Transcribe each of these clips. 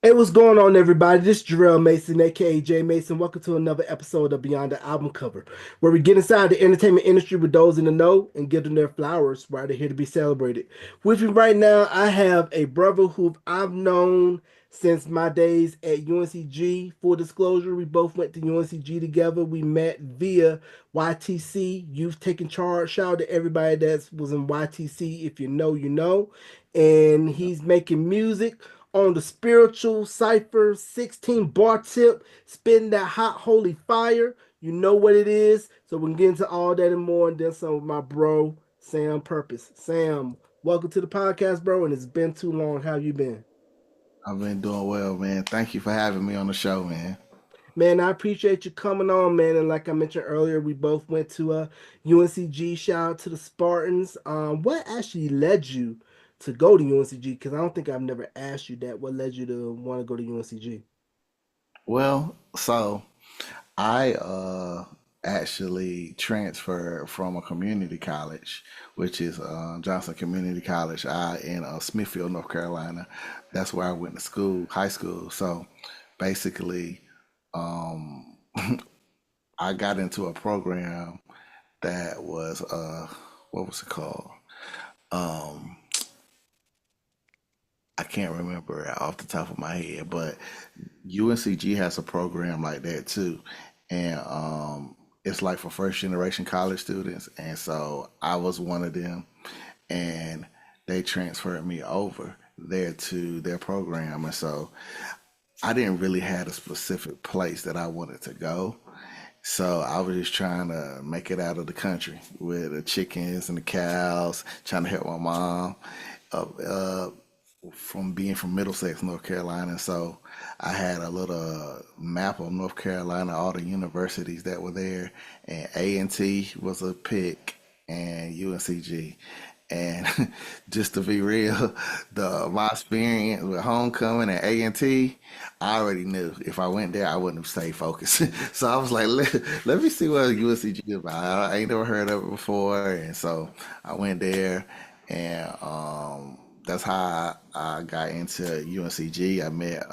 Hey, what's going on, everybody? This is Jarrell Mason, aka Jay Mason. Welcome to another episode of Beyond the Album Cover, where we get inside the entertainment industry with those in the know and give them their flowers while they're here to be celebrated. With me right now, I have a brother who I've known since my days at UNCG. Full disclosure, we both went to UNCG together. We met via YTC, Youth Taking Charge. Shout out to everybody that was in YTC. If you know, you know. And he's making music on the spiritual cipher 16 bar tip, spitting that hot holy fire. You know what it is. So we can get into all that and more, and then some with my bro, Sam Purpose. Sam, welcome to the podcast, bro. And it's been too long. How you been? I've been doing well, man. Thank you for having me on the show, man. Man, I appreciate you coming on, man. And like I mentioned earlier, we both went to UNCG. Shout out to the Spartans. What actually led you to go to UNCG? Because I don't think I've never asked you that. What led you to want to go to UNCG? So I actually transferred from a community college, which is Johnson Community College, in Smithfield, North Carolina. That's where I went to school, high school. So basically, um, I got into a program that was what was it called? Um, I can't remember it off the top of my head, but UNCG has a program like that too, and it's like for first generation college students. And so I was one of them, and they transferred me over there to their program, and so I didn't really have a specific place that I wanted to go. So I was just trying to make it out of the country with the chickens and the cows, trying to help my mom. Uh, from being from Middlesex, North Carolina. So I had a little map of North Carolina, all the universities that were there, and A&T was a pick, and UNCG. And just to be real, the my experience with homecoming and A&T, I already knew if I went there, I wouldn't have stayed focused. So I was like, let me see what UNCG is about. I ain't never heard of it before, and so I went there, and that's how I got into UNCG. I met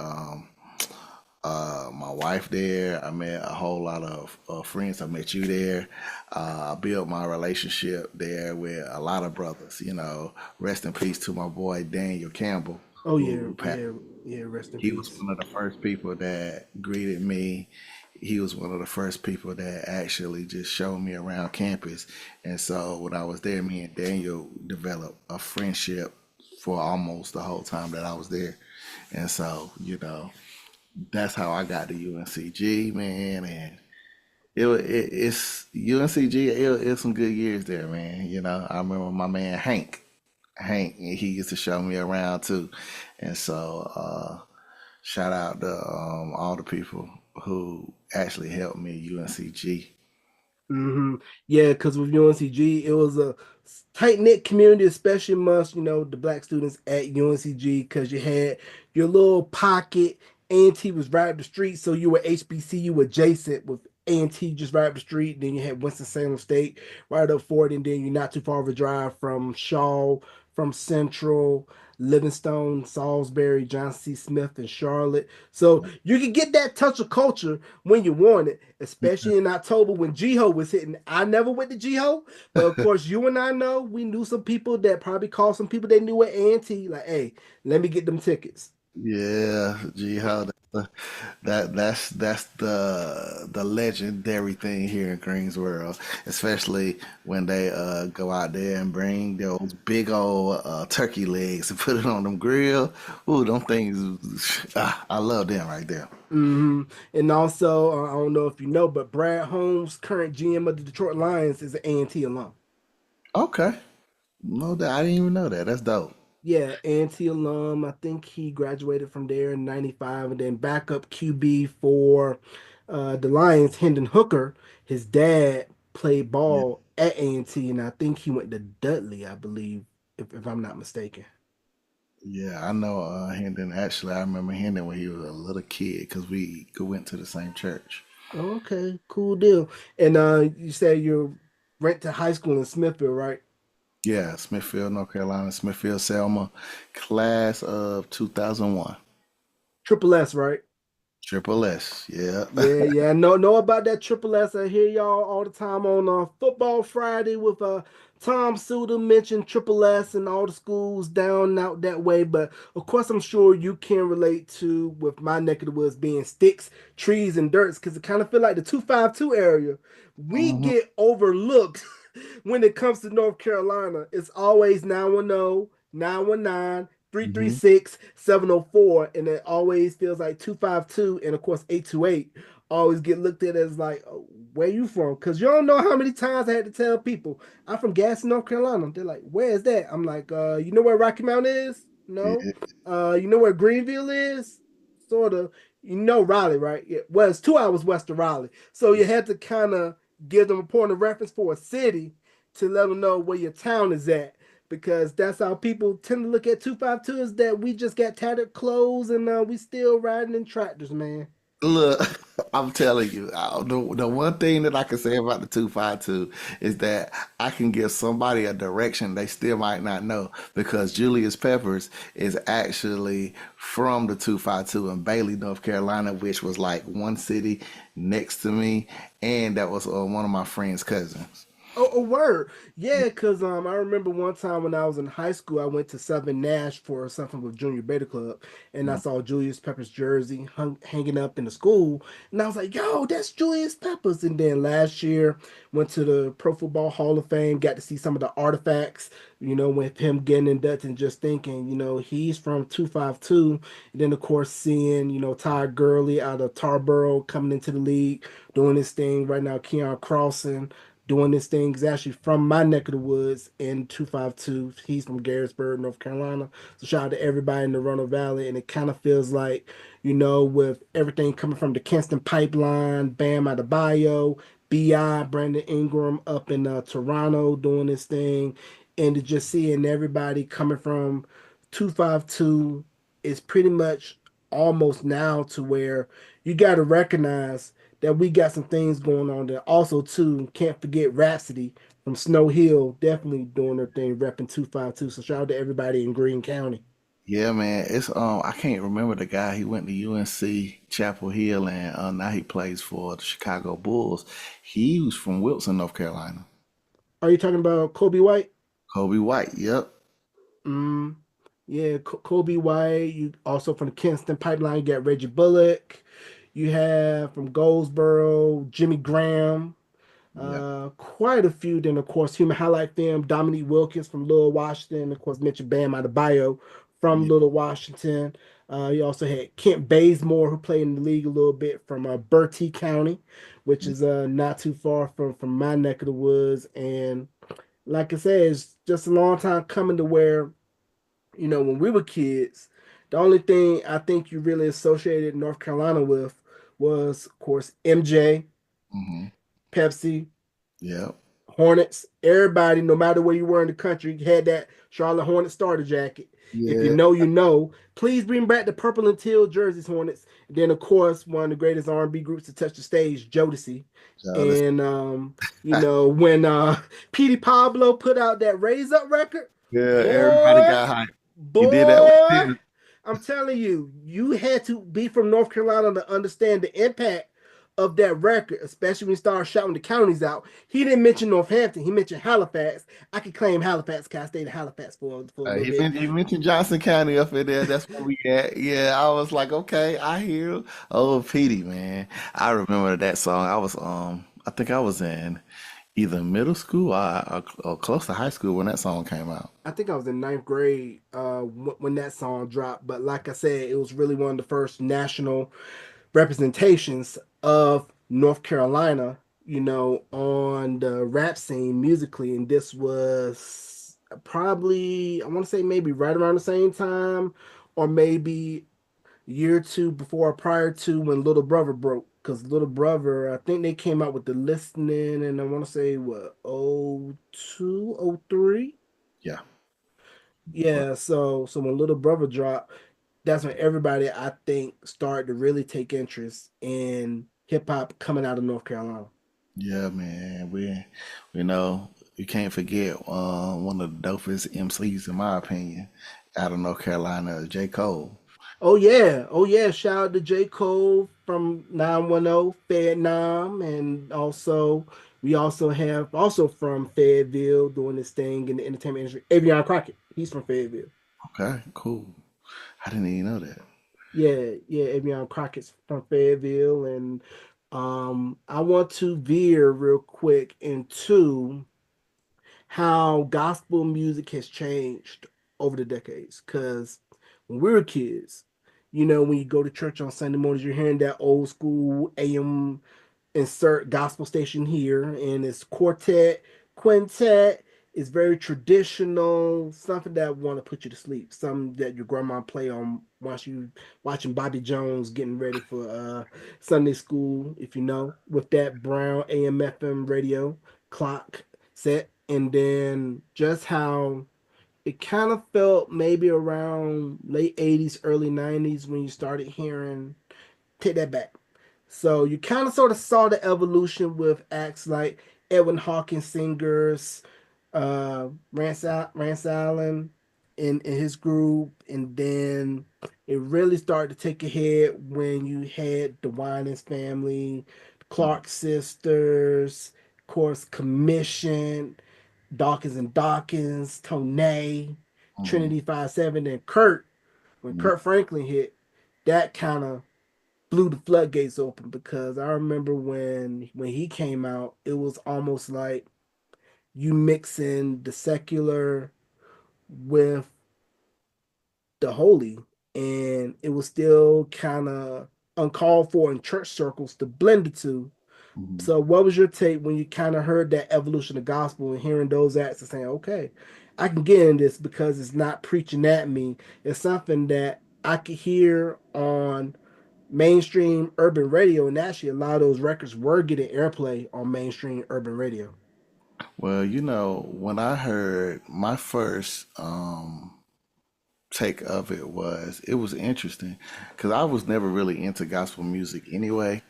my wife there. I met a whole lot of friends. I met you there. I built my relationship there with a lot of brothers. Rest in peace to my boy Daniel Campbell, Oh yeah, who passed. yeah, yeah. Rest in He was peace. one of the first people that greeted me. He was one of the first people that actually just showed me around campus. And so when I was there, me and Daniel developed a friendship for almost the whole time that I was there. And so, that's how I got to UNCG, man. And it's UNCG. It's some good years there, man. I remember my man Hank, and he used to show me around too. And so, shout out to all the people who actually helped me at UNCG. hmm Yeah, because with UNCG, it was a tight knit community, especially amongst the black students at UNCG, because you had your little pocket. A&T was right up the street, so you were HBCU adjacent with A&T just right up the street. Then you had Winston-Salem State right up for it, and then you're not too far of a drive from Shaw, from Central, Livingstone, Salisbury, Johnson C. Smith, and Charlotte. So you can get that touch of culture when you want it, especially in October when Jiho was hitting. I never went to Jiho, but of course, you and I know we knew some people that probably called some people they knew at A&T, like, hey, let me get them tickets. Yeah, gee, how that's the legendary thing here in Greensboro, especially when they go out there and bring those big old turkey legs and put it on them grill. Ooh, them things, I love them right there. And also, I don't know if you know, but Brad Holmes, current GM of the Detroit Lions, is an A&T alum. Okay, no, that I didn't even know that. That's dope. Yeah, A&T alum. I think he graduated from there in '95, and then backup QB for the Lions, Hendon Hooker. His dad played Yeah, ball at A&T, and I think he went to Dudley, I believe, if I'm not mistaken. yeah, I know Hendon. Actually, I remember Hendon when he was a little kid because we went to the same church. Okay, cool deal. And you said you went to high school in Smithville, right? Yeah, Smithfield, North Carolina, Smithfield, Selma, class of 2001. Triple S, right? Triple S. Yeah. Yeah, yeah, know about that Triple S. I hear y'all all the time on Football Friday with Tom Suter mention Triple S and all the schools down and out that way. But of course, I'm sure you can relate to with my neck of the woods being sticks, trees, and dirts because it kind of feel like the 252 area. We Mhm. get overlooked when it comes to North Carolina. It's always 910, 919, three three Mhm. six 704, and it always feels like 252 and of course 828 always get looked at as like, oh, where you from? Because you don't know how many times I had to tell people I'm from Gaston, North Carolina. They're like, where is that? I'm like, you know where Rocky Mount is? No. Yeah. You know where Greenville is? Sort of. You know Raleigh, right? Yeah. Well, it's 2 hours west of Raleigh. So you had to kind of give them a point of reference for a city to let them know where your town is at. Because that's how people tend to look at 252 is that we just got tattered clothes and we still riding in tractors, man. Look, I'm telling you, the one thing that I can say about the 252 is that I can give somebody a direction they still might not know because Julius Peppers is actually from the 252 in Bailey, North Carolina, which was like one city next to me, and that was one of my friend's cousins. Oh, a word. Yeah, because I remember one time when I was in high school, I went to Southern Nash for something with Junior Beta Club, and I Mm, saw Julius Peppers jersey hanging up in the school, and I was like, "Yo, that's Julius Peppers." And then last year, went to the Pro Football Hall of Fame, got to see some of the artifacts, with him getting inducted, and just thinking, he's from 252. And then of course seeing, Todd Gurley out of Tarboro coming into the league, doing his thing right now. Keon Crossen doing this thing is actually from my neck of the woods in 252. He's from Garrettsburg, North Carolina. So shout out to everybody in the Roanoke Valley. And it kind of feels like, with everything coming from the Kinston Pipeline, Bam Adebayo, BI, Brandon Ingram up in Toronto doing this thing, and to just seeing everybody coming from 252 is pretty much almost now to where you got to recognize that we got some things going on there. Also, too, can't forget Rhapsody from Snow Hill, definitely doing their thing, repping 252. So shout out to everybody in Greene County. Yeah, man, it's I can't remember the guy. He went to UNC Chapel Hill, and now he plays for the Chicago Bulls. He was from Wilson, North Carolina. Are you talking about Kobe White? Kobe White. Yep. Mm, yeah, Kobe White. You also from the Kinston Pipeline, you got Reggie Bullock. You have from Goldsboro, Jimmy Graham. Yep. Quite a few. Then, of course, Human Highlight Film, Dominique Wilkins from Little Washington. Of course, mentioned Bam Adebayo from Yep. Little Washington. You also had Kent Bazemore, who played in the league a little bit from Bertie County, which is not too far from my neck of the woods. And like I said, it's just a long time coming to where, when we were kids, the only thing I think you really associated North Carolina with was, of course, MJ, Hmm. Pepsi, Yep. Hornets. Everybody, no matter where you were in the country, had that Charlotte Hornet starter jacket. If you Yeah. know, you know. Please bring back the purple and teal jerseys, Hornets. And then, of course, one of the greatest R&B groups to touch the stage, Jodeci. Child, And when Petey Pablo put out that Raise Up record, yeah. Everybody boy, got hyped. You did that one boy, too. I'm telling you, you had to be from North Carolina to understand the impact of that record, especially when he started shouting the counties out. He didn't mention Northampton. He mentioned Halifax. I could claim Halifax because I stayed in Halifax for a little bit. He mentioned Johnson County up in there. That's where we at. Yeah, I was like, okay, I hear you. Oh, Petey, man, I remember that song. I think I was in either middle school or close to high school when that song came out. I think I was in ninth grade when that song dropped. But like I said, it was really one of the first national representations of North Carolina, on the rap scene musically. And this was probably, I want to say maybe right around the same time, or maybe a year or two before or prior to when Little Brother broke. Because Little Brother, I think they came out with the listening, and I want to say what, 02, 03. Yeah, but Yeah, so when Little Brother dropped, that's when everybody I think started to really take interest in hip hop coming out of North Carolina. yeah, man, we know you can't forget one of the dopest MCs in my opinion out of North Carolina, J. Cole. Oh yeah. Shout out to J. Cole from 910 Vietnam, and also we also have also from Fayetteville doing this thing in the entertainment industry. Avion Crockett, he's from Fayetteville. Okay, cool. I didn't even know that. Yeah, Avion Crockett's from Fayetteville, and I want to veer real quick into how gospel music has changed over the decades. Because when we were kids, when you go to church on Sunday mornings, you're hearing that old school AM insert gospel station here, and it's quartet, quintet. It's very traditional, something that want to put you to sleep. Something that your grandma play on once you watching Bobby Jones getting ready for Sunday school, if you know, with that brown AM FM radio clock set, and then just how it kind of felt maybe around late 80s, early 90s when you started hearing Take That Back. So you kind of sort of saw the evolution with acts like Edwin Hawkins singers, Rance Allen in his group, and then it really started to take a head when you had the Winans family, Mhm, Clark sisters, of course, Commission, Dawkins and Dawkins, Tone, mhm, Trinity 5-7, and Kurt. When mhm. Kurt Franklin hit, that kind of blew the floodgates open because I remember when he came out, it was almost like you mixing the secular with the holy, and it was still kind of uncalled for in church circles to blend the two. Mhm. So, what was your take when you kind of heard that evolution of gospel and hearing those acts and saying, okay, I can get in this because it's not preaching at me. It's something that I could hear on mainstream urban radio, and actually, a lot of those records were getting airplay on mainstream urban radio. Well, when I heard my first take of it was interesting because I was never really into gospel music anyway.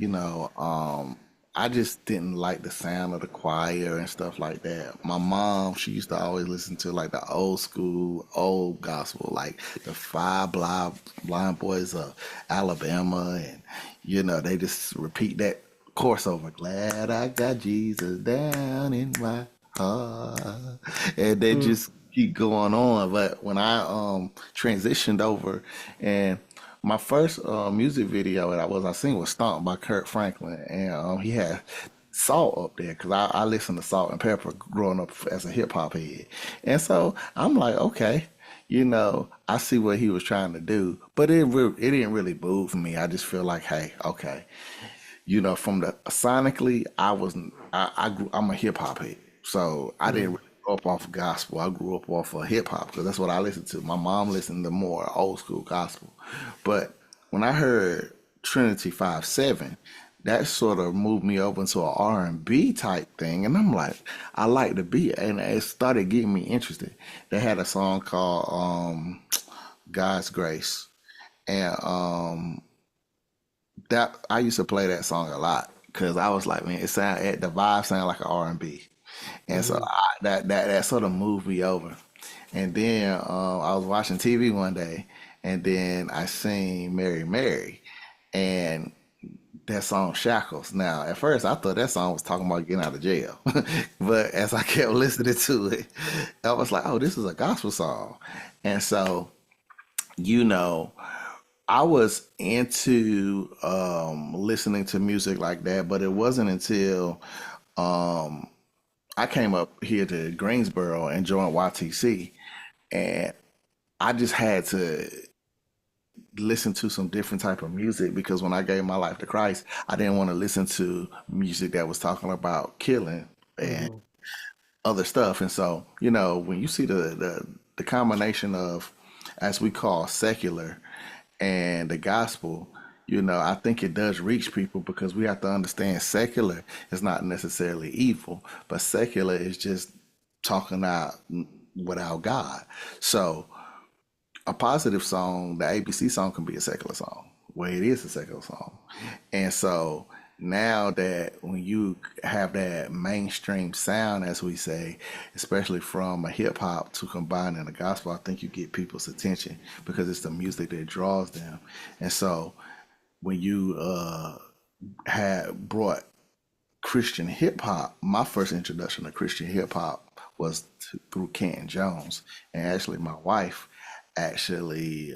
I just didn't like the sound of the choir and stuff like that. My mom, she used to always listen to like the old school, old gospel, like the blind boys of Alabama, and they just repeat that chorus over. Glad I got Jesus down in my heart, and they Mm, just keep going on. But when I transitioned over, and my first music video that I seen was "Stomp" by Kurt Franklin, and he had Salt up there because I listened to Salt and Pepper growing up as a hip hop head, and so I'm like, okay. I see what he was trying to do, but it didn't really move me. I just feel like, hey, okay, from the sonically, I'm a hip hop head, so I didn't mm, really grow up off of gospel. I grew up off of hip hop because that's what I listened to. My mom listened to more old school gospel, but when I heard Trinity 5-7, that sort of moved me over into an R&B type thing, and I'm like, I like the beat, and it started getting me interested. They had a song called God's Grace, and that I used to play that song a lot because I was like, man, the vibe sounded like an R&B, and so mm, that sort of moved me over. And then I was watching TV one day, and then I seen Mary Mary, and that song Shackles. Now, at first, I thought that song was talking about getting out of jail, but as I kept listening to it, I was like, oh, this is a gospel song, and so you know. I was into listening to music like that, but it wasn't until um, I came up here to Greensboro and joined YTC, and I just had to listen to some different type of music because when I gave my life to Christ, I didn't want to listen to music that was talking about killing and mm, other stuff. And so, when you see the combination of, as we call, secular and the gospel, I think it does reach people because we have to understand secular is not necessarily evil, but secular is just talking out without God. So a positive song, the ABC song, can be a secular song, where it is a secular song. And so now that when you have that mainstream sound, as we say, especially from a hip hop to combine in the gospel, I think you get people's attention because it's the music that draws them. And so when you had brought Christian hip hop, my first introduction to Christian hip hop was through Canton Jones. And actually, my wife actually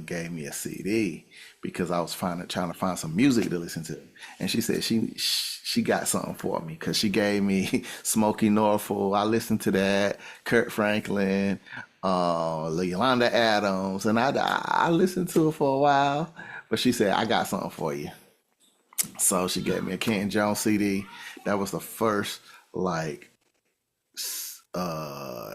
gave me a CD because I was trying to find some music to listen to. And she said she got something for me because she gave me Smokey Norfolk. I listened to that, Kurt Franklin, Yolanda Adams, and I listened to it for a while. But she said, I got something for you. So she gave me a Canton Jones CD. That was the first like uh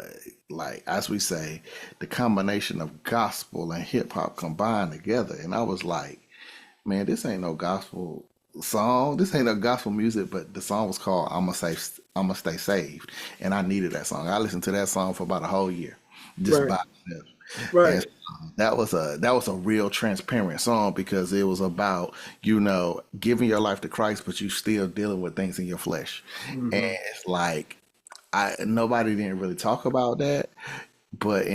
like as we say, the combination of gospel and hip hop combined together. And I was like, man, this ain't no gospel song. This ain't no gospel music, but the song was called I'ma Stay Saved. And I needed that song. I listened to that song for about a whole year. Just Right, by itself. And right. so that was a real transparent song because it was about, giving your life to Christ, but you still dealing with things in your flesh. And Hmm. it's like I nobody didn't really talk about that, but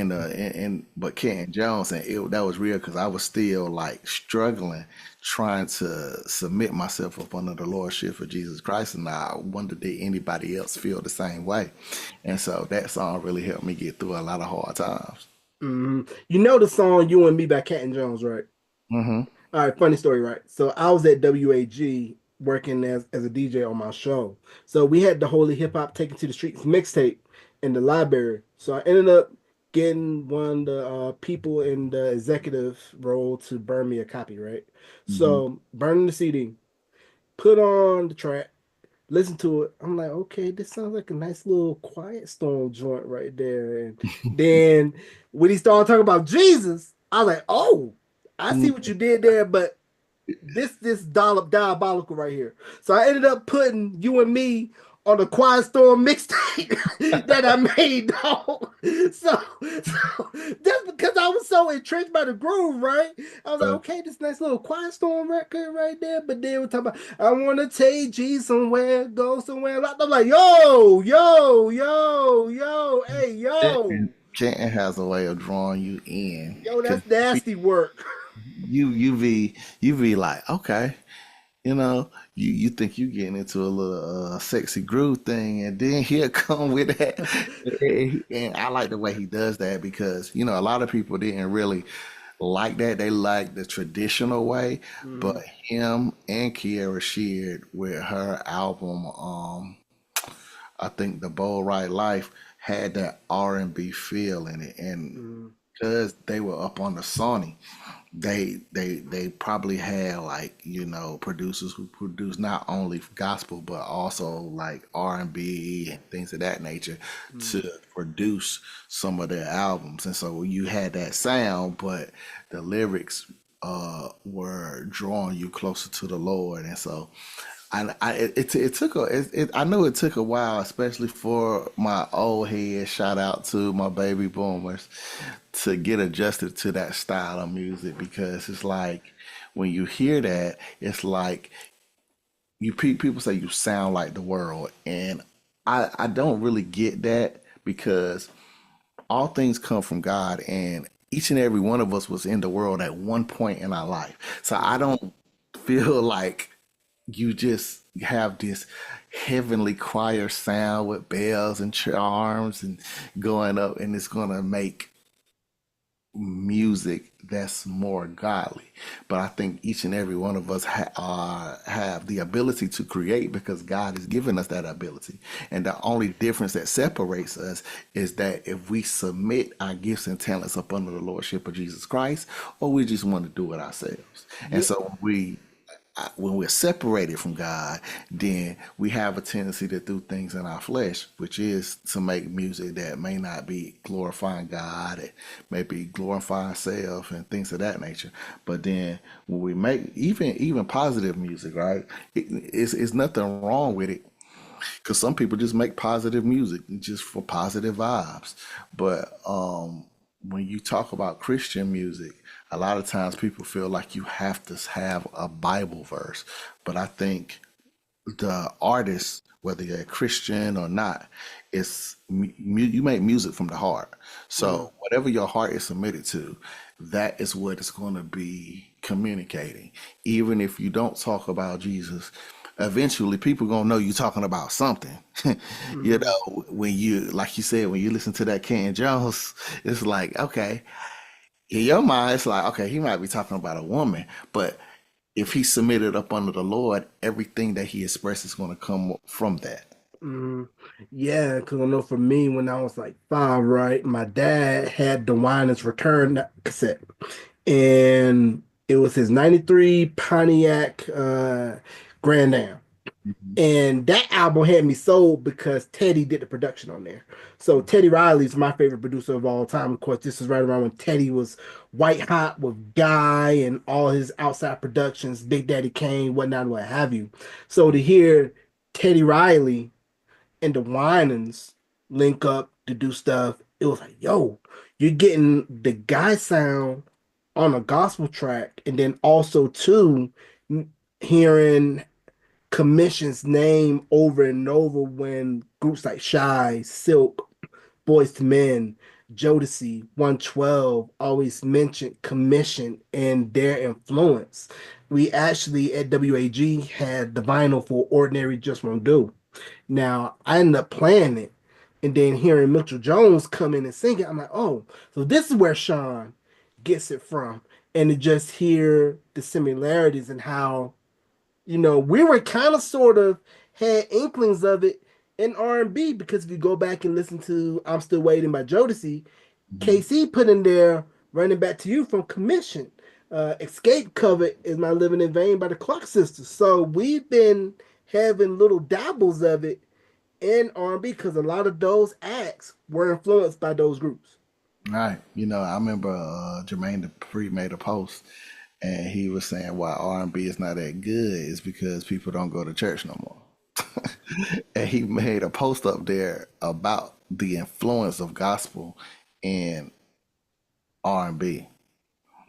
but Ken Jones, and that was real because I was still like struggling trying to submit myself up under the lordship of Jesus Christ, and I wondered did anybody else feel the same way. And so that song really helped me get through a lot of hard times. Hmm. You know the song "You and Me" by Cat and Jones, right? Hmm. All right, funny story, right? So I was at WAG working as a DJ on my show. So we had the Holy Hip Hop Taken to the Streets mixtape in the library. So I ended up getting one of the people in the executive role to burn me a copy, right? Hmm. So burning the CD, put on the track, listen to it. I'm like, okay, this sounds like a nice little quiet storm joint right there. And then when he started talking about Jesus, I was like, oh, I see what you did there, but this dollop diabolical right here. So I ended up putting you and me on a Quiet Storm mixtape that I made, dog. So just because I was so entrenched by the groove, right? I was like, okay, this nice little Quiet Storm record right there. But then we're talking about, I want to take G somewhere, go somewhere. I'm like, yo, yo, yo, yo, hey, yo, Canton has a way of drawing you in yo, because that's nasty work. you be like, okay, you think you getting into a little sexy groove thing, and then he'll come with that. And I like the way he does that because a lot of people didn't really like that. They like the traditional way, but Mhm. him and Kiara Sheard with her album, I think the Bold Right Life had that R&B feel in it, and Mhm. because they were up on the Sony, they probably had like producers who produce not only gospel but also like R&B and things of that nature to Mhm. produce some of their albums. And so you had that sound, but the lyrics were drawing you closer to the Lord. And so it took I know it took a while, especially for my old head. Shout out to my baby boomers to get adjusted to that style of music because it's like when you hear that, it's like people say you sound like the world, and I don't really get that because all things come from God, and each and every one of us was in the world at one point in our life. So I Mhm. don't feel like you just have this heavenly choir sound with bells and charms and going up, and it's gonna make music that's more godly. But I think each and every one of us have the ability to create because God has given us that ability. And the only difference that separates us is that if we submit our gifts and talents up under the lordship of Jesus Christ, or we just want to do it ourselves. And Yeah. so when we're separated from God, then we have a tendency to do things in our flesh, which is to make music that may not be glorifying God, it may be glorifying self and things of that nature. But then when we make even positive music, right? It's nothing wrong with it because some people just make positive music just for positive vibes. But when you talk about Christian music, a lot of times people feel like you have to have a Bible verse. But I think the artist, whether you're a Christian or not, you make music from the heart. Mm, So whatever your heart is submitted to, that is what it's going to be communicating. Even if you don't talk about Jesus, eventually people gonna know you talking about something. You mm, know, when you, like you said, when you listen to that Ken Jones, it's like, okay, in your mind, it's like, okay, he might be talking about a woman, but if he submitted up under the Lord, everything that he expresses is going to come from that. mm. Yeah, because I know for me, when I was like 5, right, my dad had the Winans Return cassette, and it was his 93 Pontiac Grand Am. Mhm. And that album had me sold because Teddy did the production on there. So Teddy Riley's my favorite producer of all time. Of course, this is right around when Teddy was white hot with Guy and all his outside productions, Big Daddy Kane, whatnot, what have you. So to hear Teddy Riley and the Winans link up to do stuff, it was like, yo, you're getting the Guy sound on a gospel track, and then also too hearing Commission's name over and over when groups like Shy, Silk, Boys to Men, Jodeci, 112 always mentioned Commission and their influence. We actually at WAG had the vinyl for Ordinary Just Won't Do. Now, I ended up playing it and then hearing Mitchell Jones come in and sing it. I'm like, oh, so this is where Sean gets it from. And to just hear the similarities and how we were kind of sort of had inklings of it in R&B because if you go back and listen to I'm Still Waiting by Jodeci, Mhm. KC put in there Running Back to You from Commission. Escape cover is My Living in Vain by the Clark Sisters. So we've been having little dabbles of it in R&B because a lot of those acts were influenced by those groups. Right. You know, I remember Jermaine Dupri made a post and he was saying why R&B is not that good is because people don't go to church no more. And he made a post up there about the influence of gospel in R&B.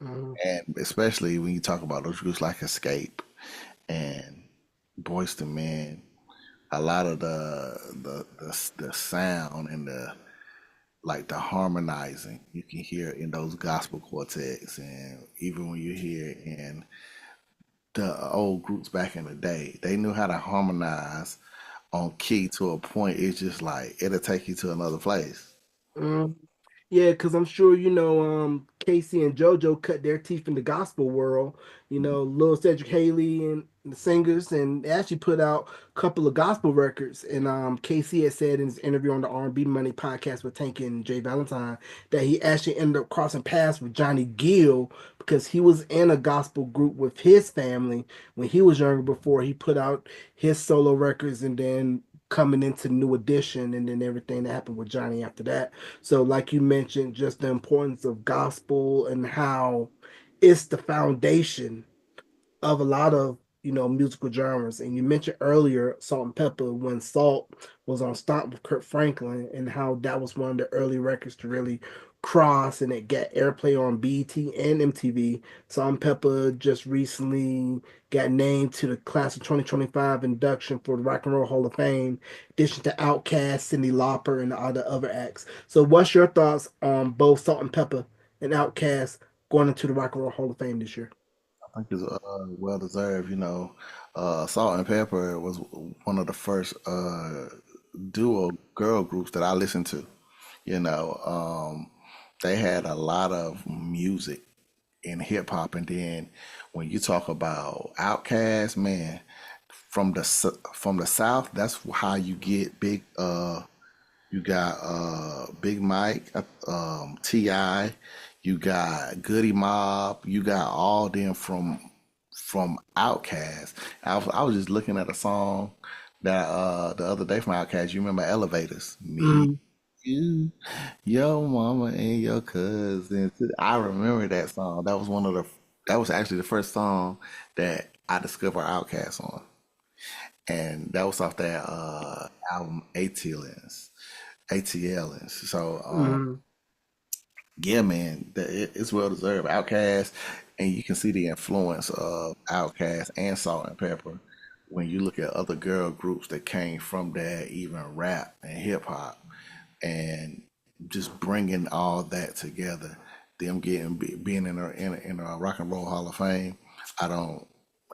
Mhm. And especially when you talk about those groups like Escape and Boys to Men, a lot of the sound and the like the harmonizing you can hear in those gospel quartets, and even when you hear in the old groups back in the day, they knew how to harmonize on key to a point. It's just like it'll take you to another place. Mhm. Yeah, because I'm sure Casey and JoJo cut their teeth in the gospel world. Lil Cedric Haley and the singers, and they actually put out a couple of gospel records. And Casey had said in his interview on the R&B Money podcast with Tank and Jay Valentine that he actually ended up crossing paths with Johnny Gill because he was in a gospel group with his family when he was younger before he put out his solo records, and then coming into New Edition, and then everything that happened with Johnny after that. So, like you mentioned, just the importance of gospel and how it's the foundation of a lot of musical genres. And you mentioned earlier Salt and Pepper when Salt was on Stomp with Kurt Franklin and how that was one of the early records to really cross and it got airplay on BET and MTV. Salt and Pepper just recently got named to the class of 2025 induction for the Rock and Roll Hall of Fame, in addition to Outkast, Cyndi Lauper, and all the other acts. So what's your thoughts on both Salt and Pepper and Outkast going into the Rock and Roll Hall of Fame this year? I think it's well deserved. You know, Salt and Pepper was one of the first duo girl groups that I listened to. You know, they had a lot of music in hip hop, and then when you talk about Outkast, man, from the South, that's how you get big. You got Big Mike, Ti. You got Goody Mob. You got all them from Outkast. I was just looking at a song that the other day from Outkast. You remember Elevators? Me, Mhm. you, your mama, and your cousins. I remember that song. That was actually the first song that I discovered Outkast on, and that was off that album ATLs. So Mhm. yeah, man, it's well deserved. Outkast, and you can see the influence of Outkast and Salt and Pepper when you look at other girl groups that came from that, even rap and hip hop, and just bringing all that together, them being in a Rock and Roll Hall of Fame, I don't,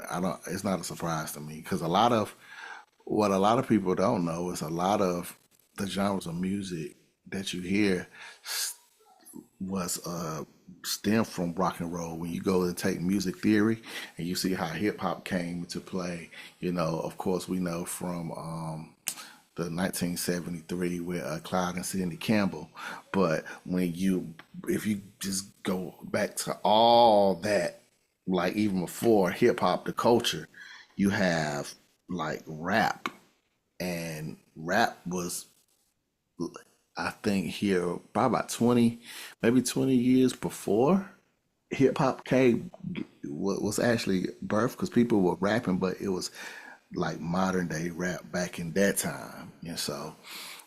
I don't. It's not a surprise to me because a lot of people don't know is a lot of the genres of music that you hear was stem from rock and roll. When you go and take music theory and you see how hip hop came into play, of course we know from the 1973 with Clyde and Sidney Campbell. But if you just go back to all that, like even before hip hop, the culture, you have like rap, and rap was, I think, here probably about 20, maybe 20 years before hip hop came, was actually birthed because people were rapping, but it was like modern day rap back in that time. And so,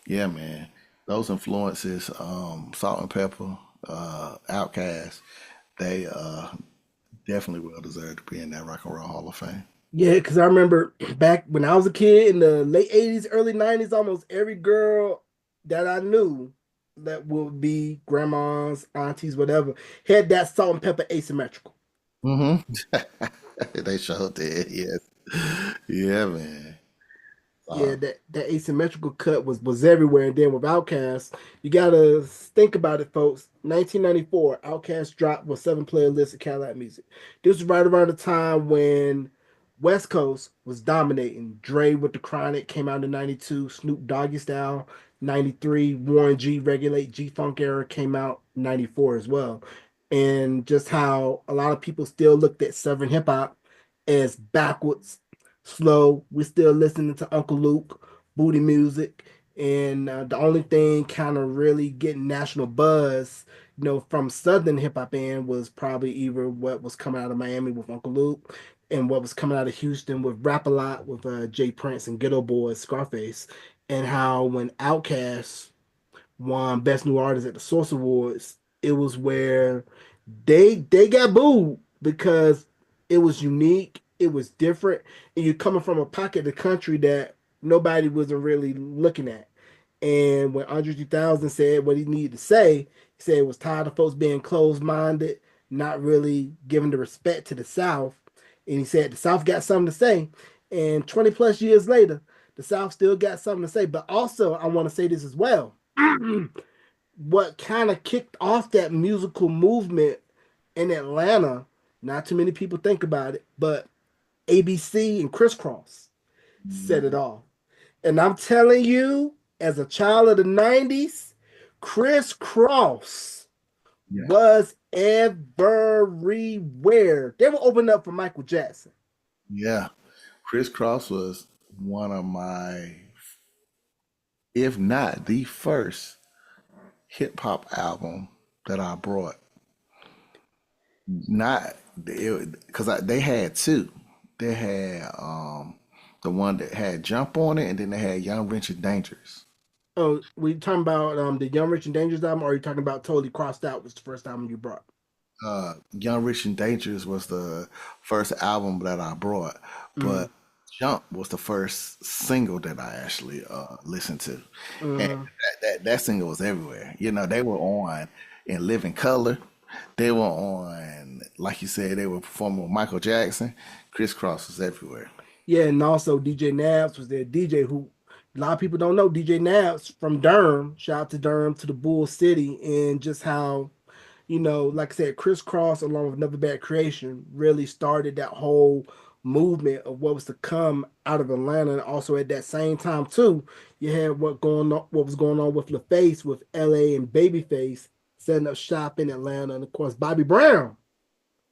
yeah, man, those influences, Salt and Pepper, Outkast, they definitely well deserved to be in that Rock and Roll Hall of Fame. Yeah, because I remember back when I was a kid in the late 80s, early 90s, almost every girl that I knew that would be grandmas, aunties, whatever, had that salt and pepper asymmetrical. Hmm. They showed that, yes. Yeah, man. Yeah, Uh, that asymmetrical cut was everywhere. And then with Outkast, you gotta think about it, folks. 1994, Outkast dropped with 7 player list of Cadillac Music. This was right around the time when West Coast was dominating. Dre with the Chronic came out in 92, Snoop Doggy Style 93, Warren G Regulate G Funk era came out 94 as well. And just how a lot of people still looked at Southern hip hop as backwards, slow. We're still listening to Uncle Luke, booty music, and the only thing kind of really getting national buzz, from Southern hip hop band was probably either what was coming out of Miami with Uncle Luke, and what was coming out of Houston with Rap a Lot with Jay Prince and Ghetto Boys, Scarface, and how when Outkast won Best New Artist at the Source Awards, it was where they got booed because it was unique, it was different, and you're coming from a pocket of the country that nobody wasn't really looking at. And when Andre 3000 said what he needed to say, he said it was tired of folks being closed minded, not really giving the respect to the South. And he said the South got something to say. And 20 plus years later, the South still got something to say. But also, I want to say this as well. What kind of kicked off that musical movement in Atlanta, not too many people think about it, but ABC and Crisscross set it off. And I'm telling you, as a child of the 90s, Crisscross yeah, was everywhere. They were opening up for Michael Jackson. yeah. Chris Cross was one of my, if not the first hip hop album that I brought. Not because they had two. They had the one that had Jump on it, and then they had Young Rich and Dangerous. Oh, we talking about the Young Rich and Dangerous album, or are you talking about Totally Crossed Out was the first album you brought? Young Rich and Dangerous was the first album that I brought, Mm, but Jump was the first single that I actually listened to, and mm. that single was everywhere. They were on in Living Color. They were on, like you said, they were performing with Michael Jackson. Chris Cross was everywhere. Yeah, and also DJ Nabs was there. DJ who a lot of people don't know. DJ Nabs from Durham. Shout out to Durham to the Bull City, and just how, like I said, Crisscross along with Another Bad Creation really started that whole movement of what was to come out of Atlanta. And also at that same time too, you had what was going on with LaFace with LA and Babyface setting up shop in Atlanta, and of course Bobby Brown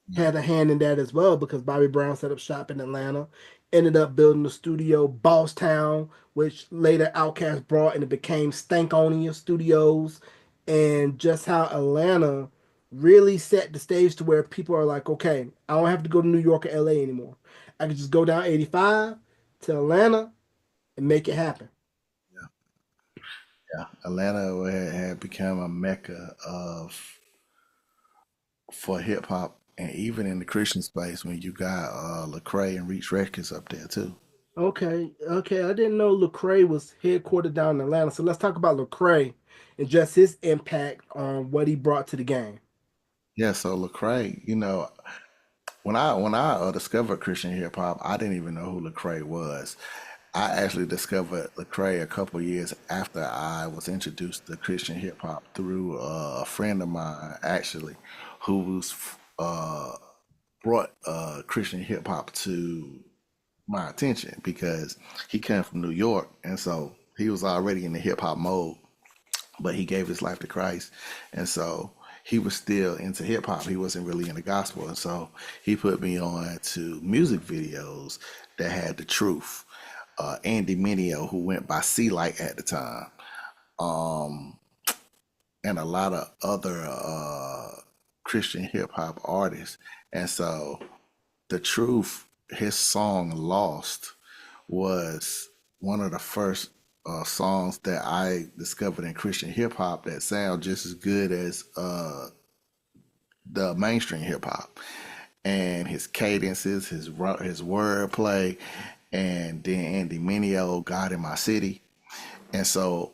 Yeah, had a hand in that as well because Bobby Brown set up shop in Atlanta, ended up building the studio Boss Town, which later Outkast brought and it became Stankonia Studios, and just how Atlanta really set the stage to where people are like, okay, I don't have to go to New York or LA anymore. I can just go down 85 to Atlanta and make it happen. yeah. Atlanta had become a mecca of for hip hop, and even in the Christian space when you got Lecrae and Reach Records up there too. Okay, okay. I didn't know Lecrae was headquartered down in Atlanta. So let's talk about Lecrae and just his impact on what he brought to the game. Yeah, so Lecrae, when I discovered Christian hip hop, I didn't even know who Lecrae was. I actually discovered Lecrae a couple years after I was introduced to Christian hip hop through a friend of mine, actually, who's uh, brought Christian hip hop to my attention because he came from New York, and so he was already in the hip hop mode, but he gave his life to Christ, and so he was still into hip hop. He wasn't really into gospel, and so he put me on to music videos that had the truth. Andy Mineo, who went by C Light at the time, and a lot of other Christian hip hop artists, and so the truth, his song "Lost" was one of the first songs that I discovered in Christian hip hop that sound just as good as the mainstream hip hop. And his cadences, his wordplay, and then Andy Mineo, "God in My City." And so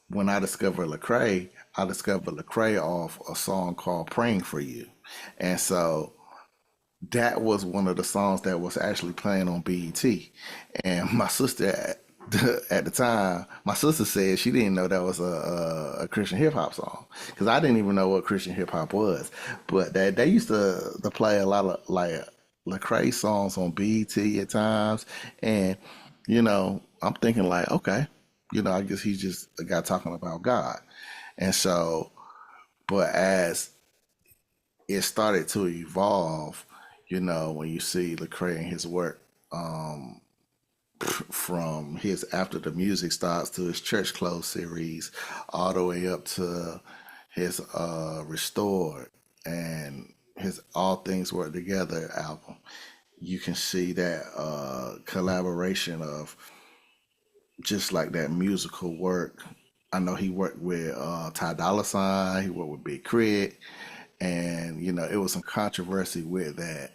when I discovered Lecrae off a song called "Praying for You," and so that was one of the songs that was actually playing on BET. And my sister at the time, my sister said she didn't know that was a Christian hip hop song because I didn't even know what Christian hip hop was. But that they used to play a lot of like Lecrae songs on BET at times, and I'm thinking like, okay, I guess he's just a guy talking about God, and so, but as it started to evolve, when you see Lecrae and his work, from his After the Music Starts to his Church Clothes series, all the way up to his Restored and his All Things Work Together album, you can see that collaboration of just like that musical work. I know he worked with Ty Dolla Sign, he worked with Big Crit, and it was some controversy with that,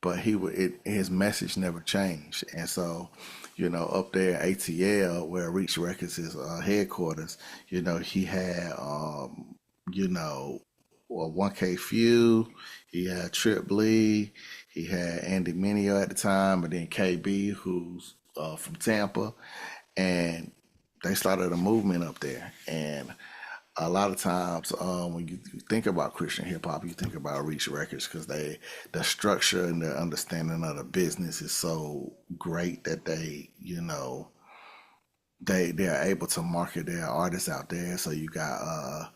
but his message never changed. And so, up there in ATL where Reach Records is headquarters, he had you know well, 1K Few, he had Trip Lee, he had Andy Mineo at the time, and then KB, who's from Tampa, and they started a movement up there. And a lot of times, when you think about Christian hip hop, you think about Reach Records because the structure and the understanding of the business is so great that they're able to market their artists out there. So you got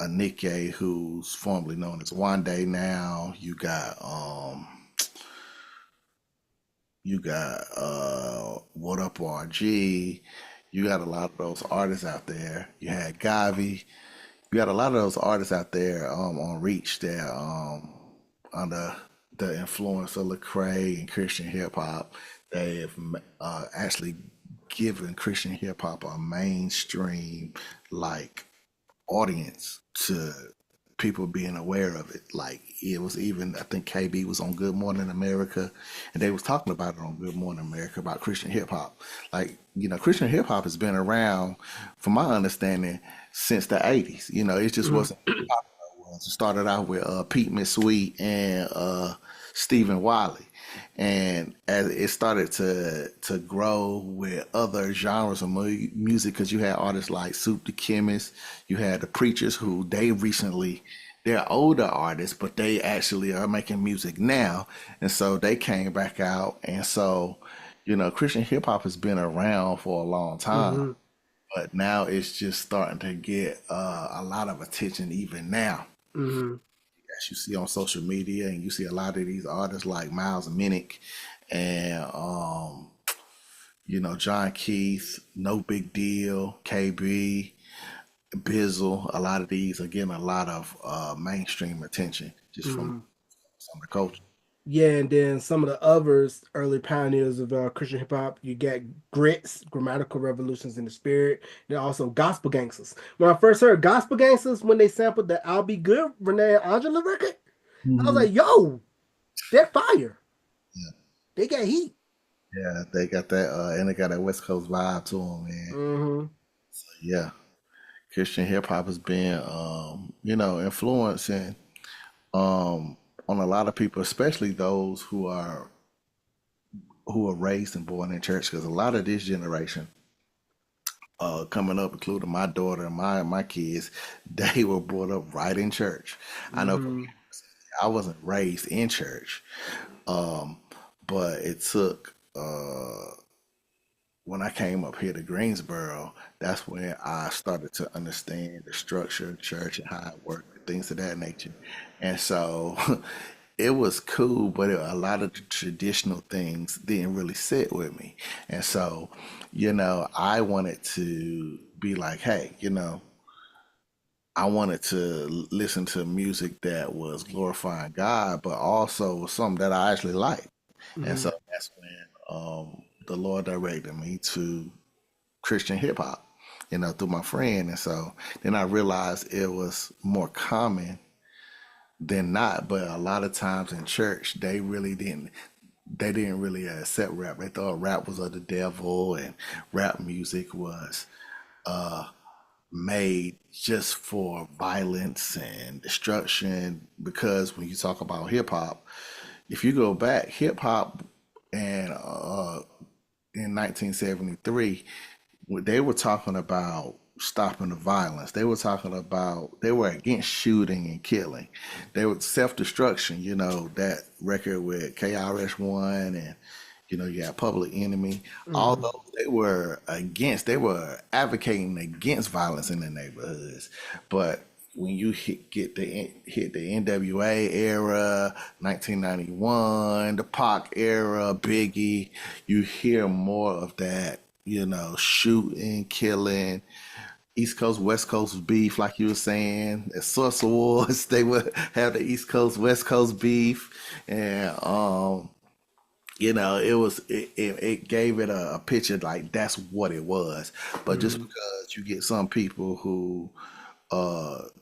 a Nikkei who's formerly known as One Day now. You got What Up RG. You got a lot of those artists out there. You had Gavi. You got a lot of those artists out there on Reach that under the influence of Lecrae and Christian hip hop, they've actually given Christian hip hop a mainstream like audience to people being aware of it. Like it was even I think KB was on Good Morning America, and they was talking about it on Good Morning America about Christian hip hop. Like Christian hip hop has been around, from my understanding, since the '80s. It just Mhm. wasn't it started out with Pete Sweet and Stephen Wiley, and as it started to grow with other genres of music, because you had artists like Soup the Chemist, you had the Preachers, who they're older artists, but they actually are making music now, and so they came back out, and so Christian hip hop has been around for a long time, Mhm. but now it's just starting to get a lot of attention even now, Mhm. as you see on social media, and you see a lot of these artists like Miles Minnick and John Keith, No Big Deal, KB, Bizzle. A lot of these are getting a lot of mainstream attention just from Mhm. some of the culture. Yeah, and then some of the others, early pioneers of Christian hip hop, you get Grits, Grammatical Revolutions in the Spirit, and also Gospel Gangsters. When I first heard Gospel Gangsters, when they sampled the "I'll Be Good" Renee and Angela record, I was Hmm. like, "Yo, they're fire. They got heat." Yeah, they got that, and they got that West Coast vibe to them, man. Hmm. Yeah, Christian hip hop has been, influencing on a lot of people, especially those who are raised and born in church. Because a lot of this generation, coming up, including my daughter and my kids, they were brought up right in church. I know for me, Hmm. I wasn't raised in church, but it took when I came up here to Greensboro, that's when I started to understand the structure of church and how it worked, and things of that nature. And so it was cool, but a lot of the traditional things didn't really sit with me. And so, I wanted to be like, hey, I wanted to listen to music that was glorifying God, but also was something that I actually liked. And Hmm. so that's when the Lord directed me to Christian hip hop, through my friend. And so then I realized it was more common than not, but a lot of times in church they didn't really accept rap. They thought rap was of the devil and rap music was made just for violence and destruction. Because when you talk about hip hop, if you go back, hip hop and in 1973, they were talking about stopping the violence. They were against shooting and killing. They were self destruction. That record with KRS-One and you got Public Enemy. All Hmm. those they were advocating against violence in the neighborhoods. But when you hit the NWA era, 1991, the Pac era, Biggie, you hear more of that, shooting, killing, East Coast, West Coast beef, like you were saying. At Source Awards, they would have the East Coast, West Coast beef. And it gave it a picture like that's what it was. But just Hmm. because you get some people who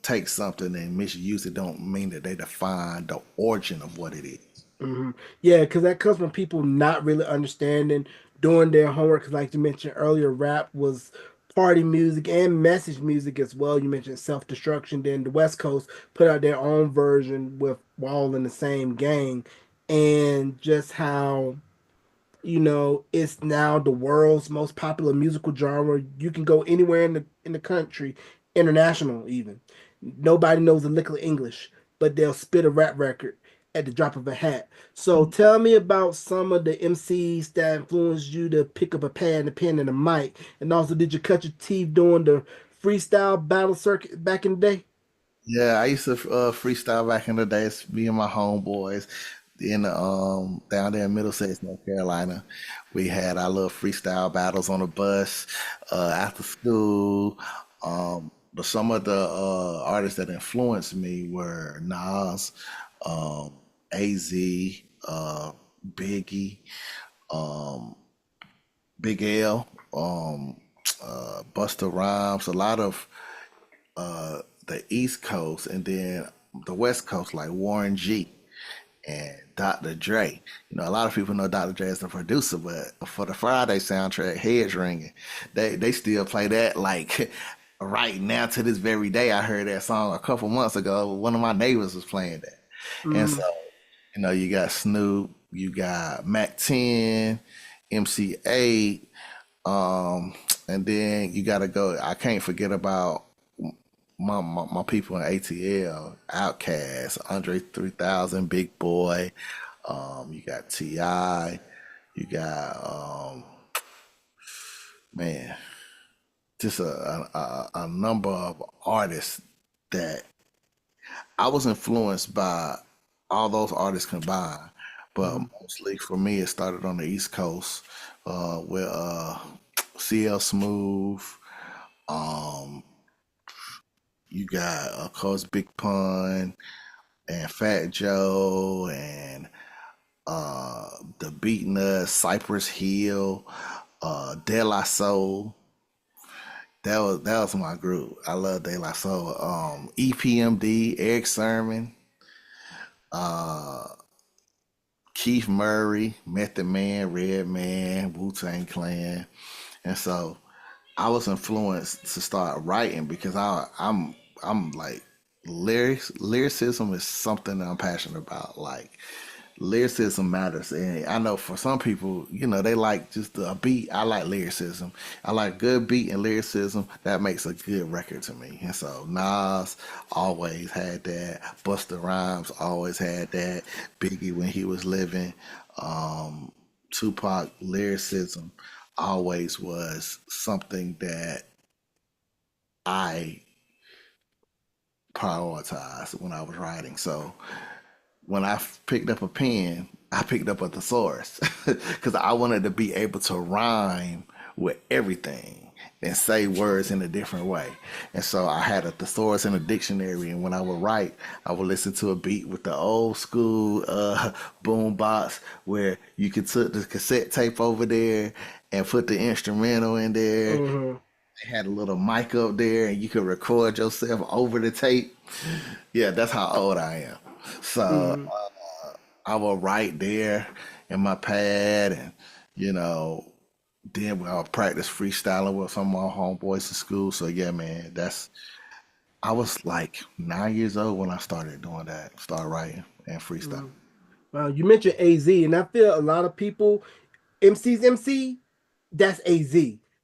take something and misuse it, don't mean that they define the origin of what it is. Hmm. Yeah, because that comes from people not really understanding, doing their homework. 'Cause like you mentioned earlier, rap was party music and message music as well. You mentioned self-destruction. Then the West Coast put out their own version with all in the same gang, and just how it's now the world's most popular musical genre. You can go anywhere in the country, international even. Nobody knows a lick of English, but they'll spit a rap record at the drop of a hat. So tell me about some of the MCs that influenced you to pick up a pad and a pen and a mic. And also, did you cut your teeth doing the freestyle battle circuit back in the day? Yeah, I used to freestyle back in the days. Me and my homeboys in the down there in Middlesex, North Carolina, we had our little freestyle battles on the bus after school. But some of the artists that influenced me were Nas, um, Az, Biggie, Big L, Busta Rhymes. A lot of the East Coast, and then the West Coast, like Warren G and Dr. Dre. A lot of people know Dr. Dre as the producer, but for the Friday soundtrack, Heads Ringing, they still play that like right now to this very day. I heard that song a couple months ago. One of my neighbors was playing that. And so, Mm, you got Snoop, you got Mac 10, MC8, and then you got to go. I can't forget about my people in ATL, Outkast, Andre 3000, Big Boy. You got Ti. You got man, just a number of artists that I was influenced by all those artists combined. But mm, mostly for me, it started on the East Coast with CL Smooth. You got, of course, Big Pun and Fat Joe and the Beatnuts, Cypress Hill, De La Soul. That was my group. I love De La Soul. EPMD, Eric Sermon, Keith Murray, Method Man, Red Man, Wu Tang Clan, and so I was influenced to start writing because I'm like lyricism is something that I'm passionate about. Like lyricism matters, and I know for some people, they like just a beat. I like lyricism. I like good beat and lyricism. That makes a good record to me. And so Nas always had that. Busta Rhymes always had that. Biggie when he was living. Um, Tupac lyricism always was something that I prioritized when I was writing. So when I picked up a pen, I picked up a thesaurus because I wanted to be able to rhyme with everything and say words in a different way. And so I had a thesaurus and a dictionary. And when I would write, I would listen to a beat with the old school boom box where you could put the cassette tape over there and put the instrumental in there. Mm-hmm. They had a little mic up there and you could record yourself over the tape. Yeah, that's how old I am. So Mm-hmm. I will write there in my pad, and you know, then I'll practice freestyling with some of my homeboys in school. So yeah, man, that's I was like 9 years old when I started doing that, started writing and freestyle. Mm-hmm. You mentioned AZ, and I feel a lot of people, MC's MC, that's AZ.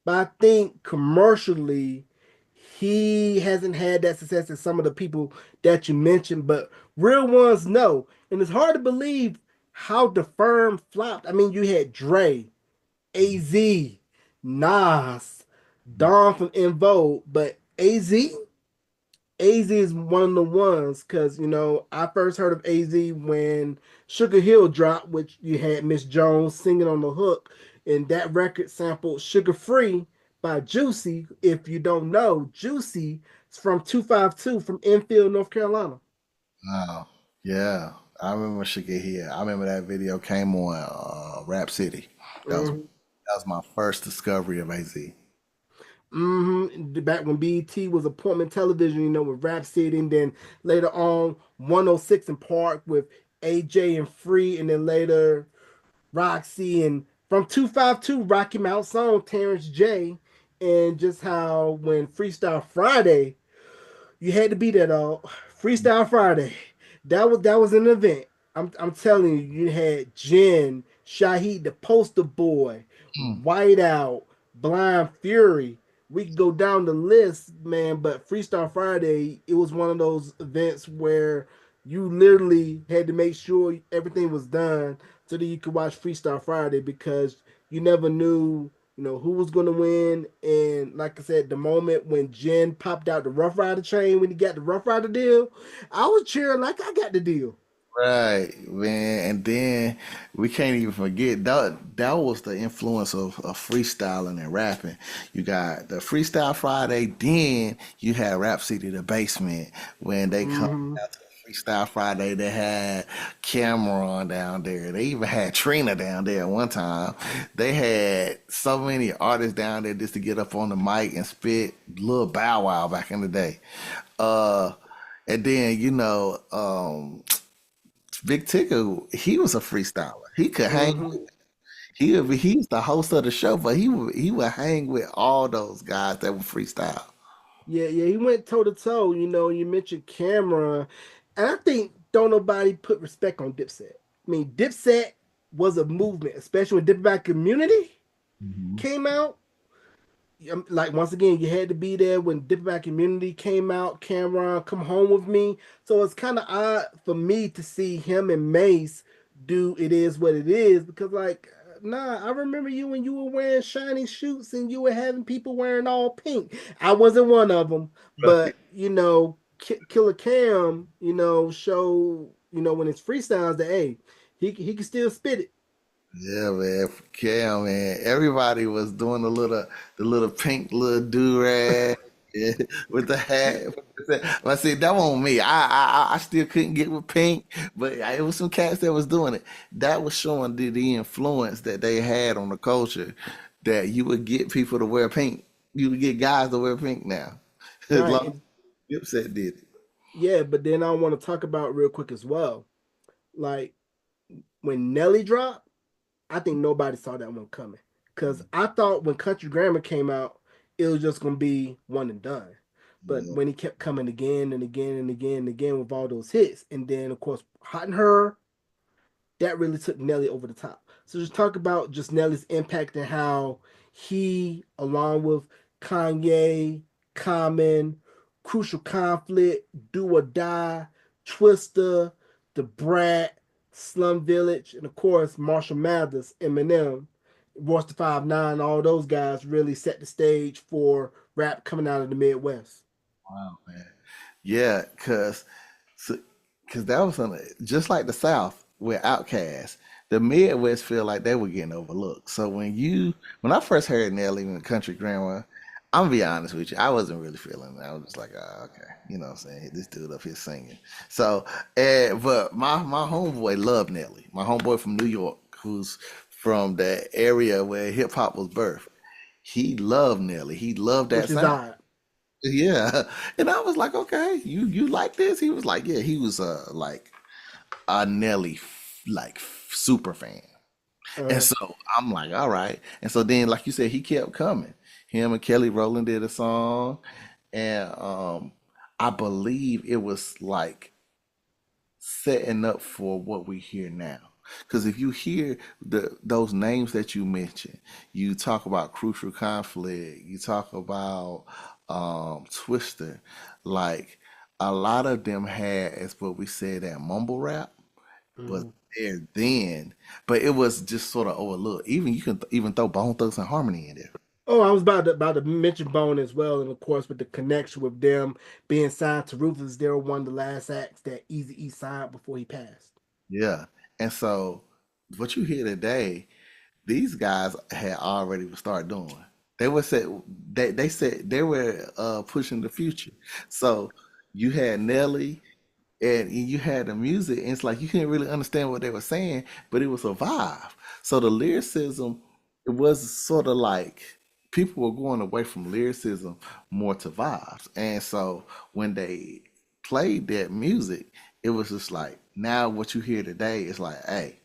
But I think commercially, he hasn't had that success as some of the people that you mentioned, but real ones know. And it's hard to believe how the firm flopped. I mean, you had Dre, AZ, Nas, Don from In Vogue, but AZ is one of the ones because I first heard of AZ when Sugar Hill dropped, which you had Miss Jones singing on the hook, and that record sampled "Sugar Free" by Juicy. If you don't know, Juicy is from 252 from Enfield, North Carolina. Wow. Yeah. I remember she get here. I remember that video came on Rap City. That was Mm-hmm. that was my first discovery of AZ. Back when BET was appointment television, with Rap City, and then later on 106 and Park with AJ and Free, and then later Roxy, and from 252 Rocky Mount song Terrence J, and just how when Freestyle Friday you had to be there though. Freestyle Friday. That was an event. I'm telling you, you had Jen, Shaheed, the poster boy, Mm. Whiteout, Blind Fury. We could go down the list, man. But Freestyle Friday, it was one of those events where you literally had to make sure everything was done so that you could watch Freestyle Friday because you never knew who was going to win. And like I said, the moment when Jen popped out the Rough Rider chain when he got the Rough Rider deal, I was cheering like I got the deal. Right, man. And then we can't even forget that was the influence of freestyling and rapping. You got the Freestyle Friday, then you had Rap City the Basement when they come Mm-hmm. out to Freestyle Friday, they had Cameron down there. They even had Trina down there at one time. They had so many artists down there just to get up on the mic and spit little Bow Wow back in the day. Uh and then, Big Ticker, he was a freestyler. He could hang Mm-hmm. with he's the host of the show, but he would hang with all those guys that were freestyle. Yeah, yeah, he went toe to toe. You mentioned Cameron, and I think don't nobody put respect on Dipset. I mean, Dipset was a movement, especially when Dipset Community Mhm. came out. Like once again, you had to be there when Diplomat Community came out. Cameron, Come Home with Me. So it's kind of odd for me to see him and Mace do It Is What It Is because, like, nah, I remember you when you were wearing shiny shoots and you were having people wearing all pink. I wasn't one of them, Right. but Killer Cam, show when it's freestyles that hey, he can still spit it. Yeah, man. Cam, man. Everybody was doing the little pink little do rag with the hat. I said that wasn't me. I still couldn't get with pink, but it was some cats that was doing it. That was showing the influence that they had on the culture. That you would get people to wear pink. You would get guys to wear pink now. As Right. long And as Dipset did it. yeah, but then I want to talk about real quick as well. Like when Nelly dropped, I think nobody saw that one coming. Cause I thought when Country Grammar came out, it was just gonna be one and done. But Yeah. when he kept coming again and again and again and again with all those hits, and then of course Hot and Her, that really took Nelly over the top. So just talk about just Nelly's impact and how he, along with Kanye, Common, Crucial Conflict, Do or Die, Twister, The Brat, Slum Village, and of course Marshall Mathers, Eminem, Royce the 5'9", all those guys really set the stage for rap coming out of the Midwest. Wow, man. Yeah, so, cause that was just like the South with Outkast. The Midwest feel like they were getting overlooked. So when I first heard Nelly in the country grammar, I'm gonna be honest with you, I wasn't really feeling it. I was just like, oh, okay, you know what I'm saying? This dude up here singing. So, but my homeboy loved Nelly. My homeboy from New York, who's from the area where hip hop was birthed. He loved Nelly. He loved that Which is sound. odd. Yeah. And I was like, okay, you like this? He was like, yeah, he was like a Nelly super fan. And Uh, so I'm like, all right. And so then, like you said, he kept coming. Him and Kelly Rowland did a song, and I believe it was like setting up for what we hear now. Because if you hear those names that you mentioned, you talk about Crucial Conflict, you talk about Twister, like a lot of them had, as what we said, that mumble rap was mhm. there then, but it was just sort of overlooked. Even you can even throw Bone Thugs and Harmony in there. Oh, I was about to mention Bone as well, and of course with the connection with them being signed to Ruthless, they were one of the last acts that Easy E signed before he passed. Yeah. And so what you hear today, these guys had already started doing. They were said they said they were pushing the future. So you had Nelly and you had the music, and it's like you couldn't really understand what they were saying, but it was a vibe. So the lyricism, it was sort of like people were going away from lyricism more to vibes. And so when they played that music, it was just like now what you hear today is like, hey,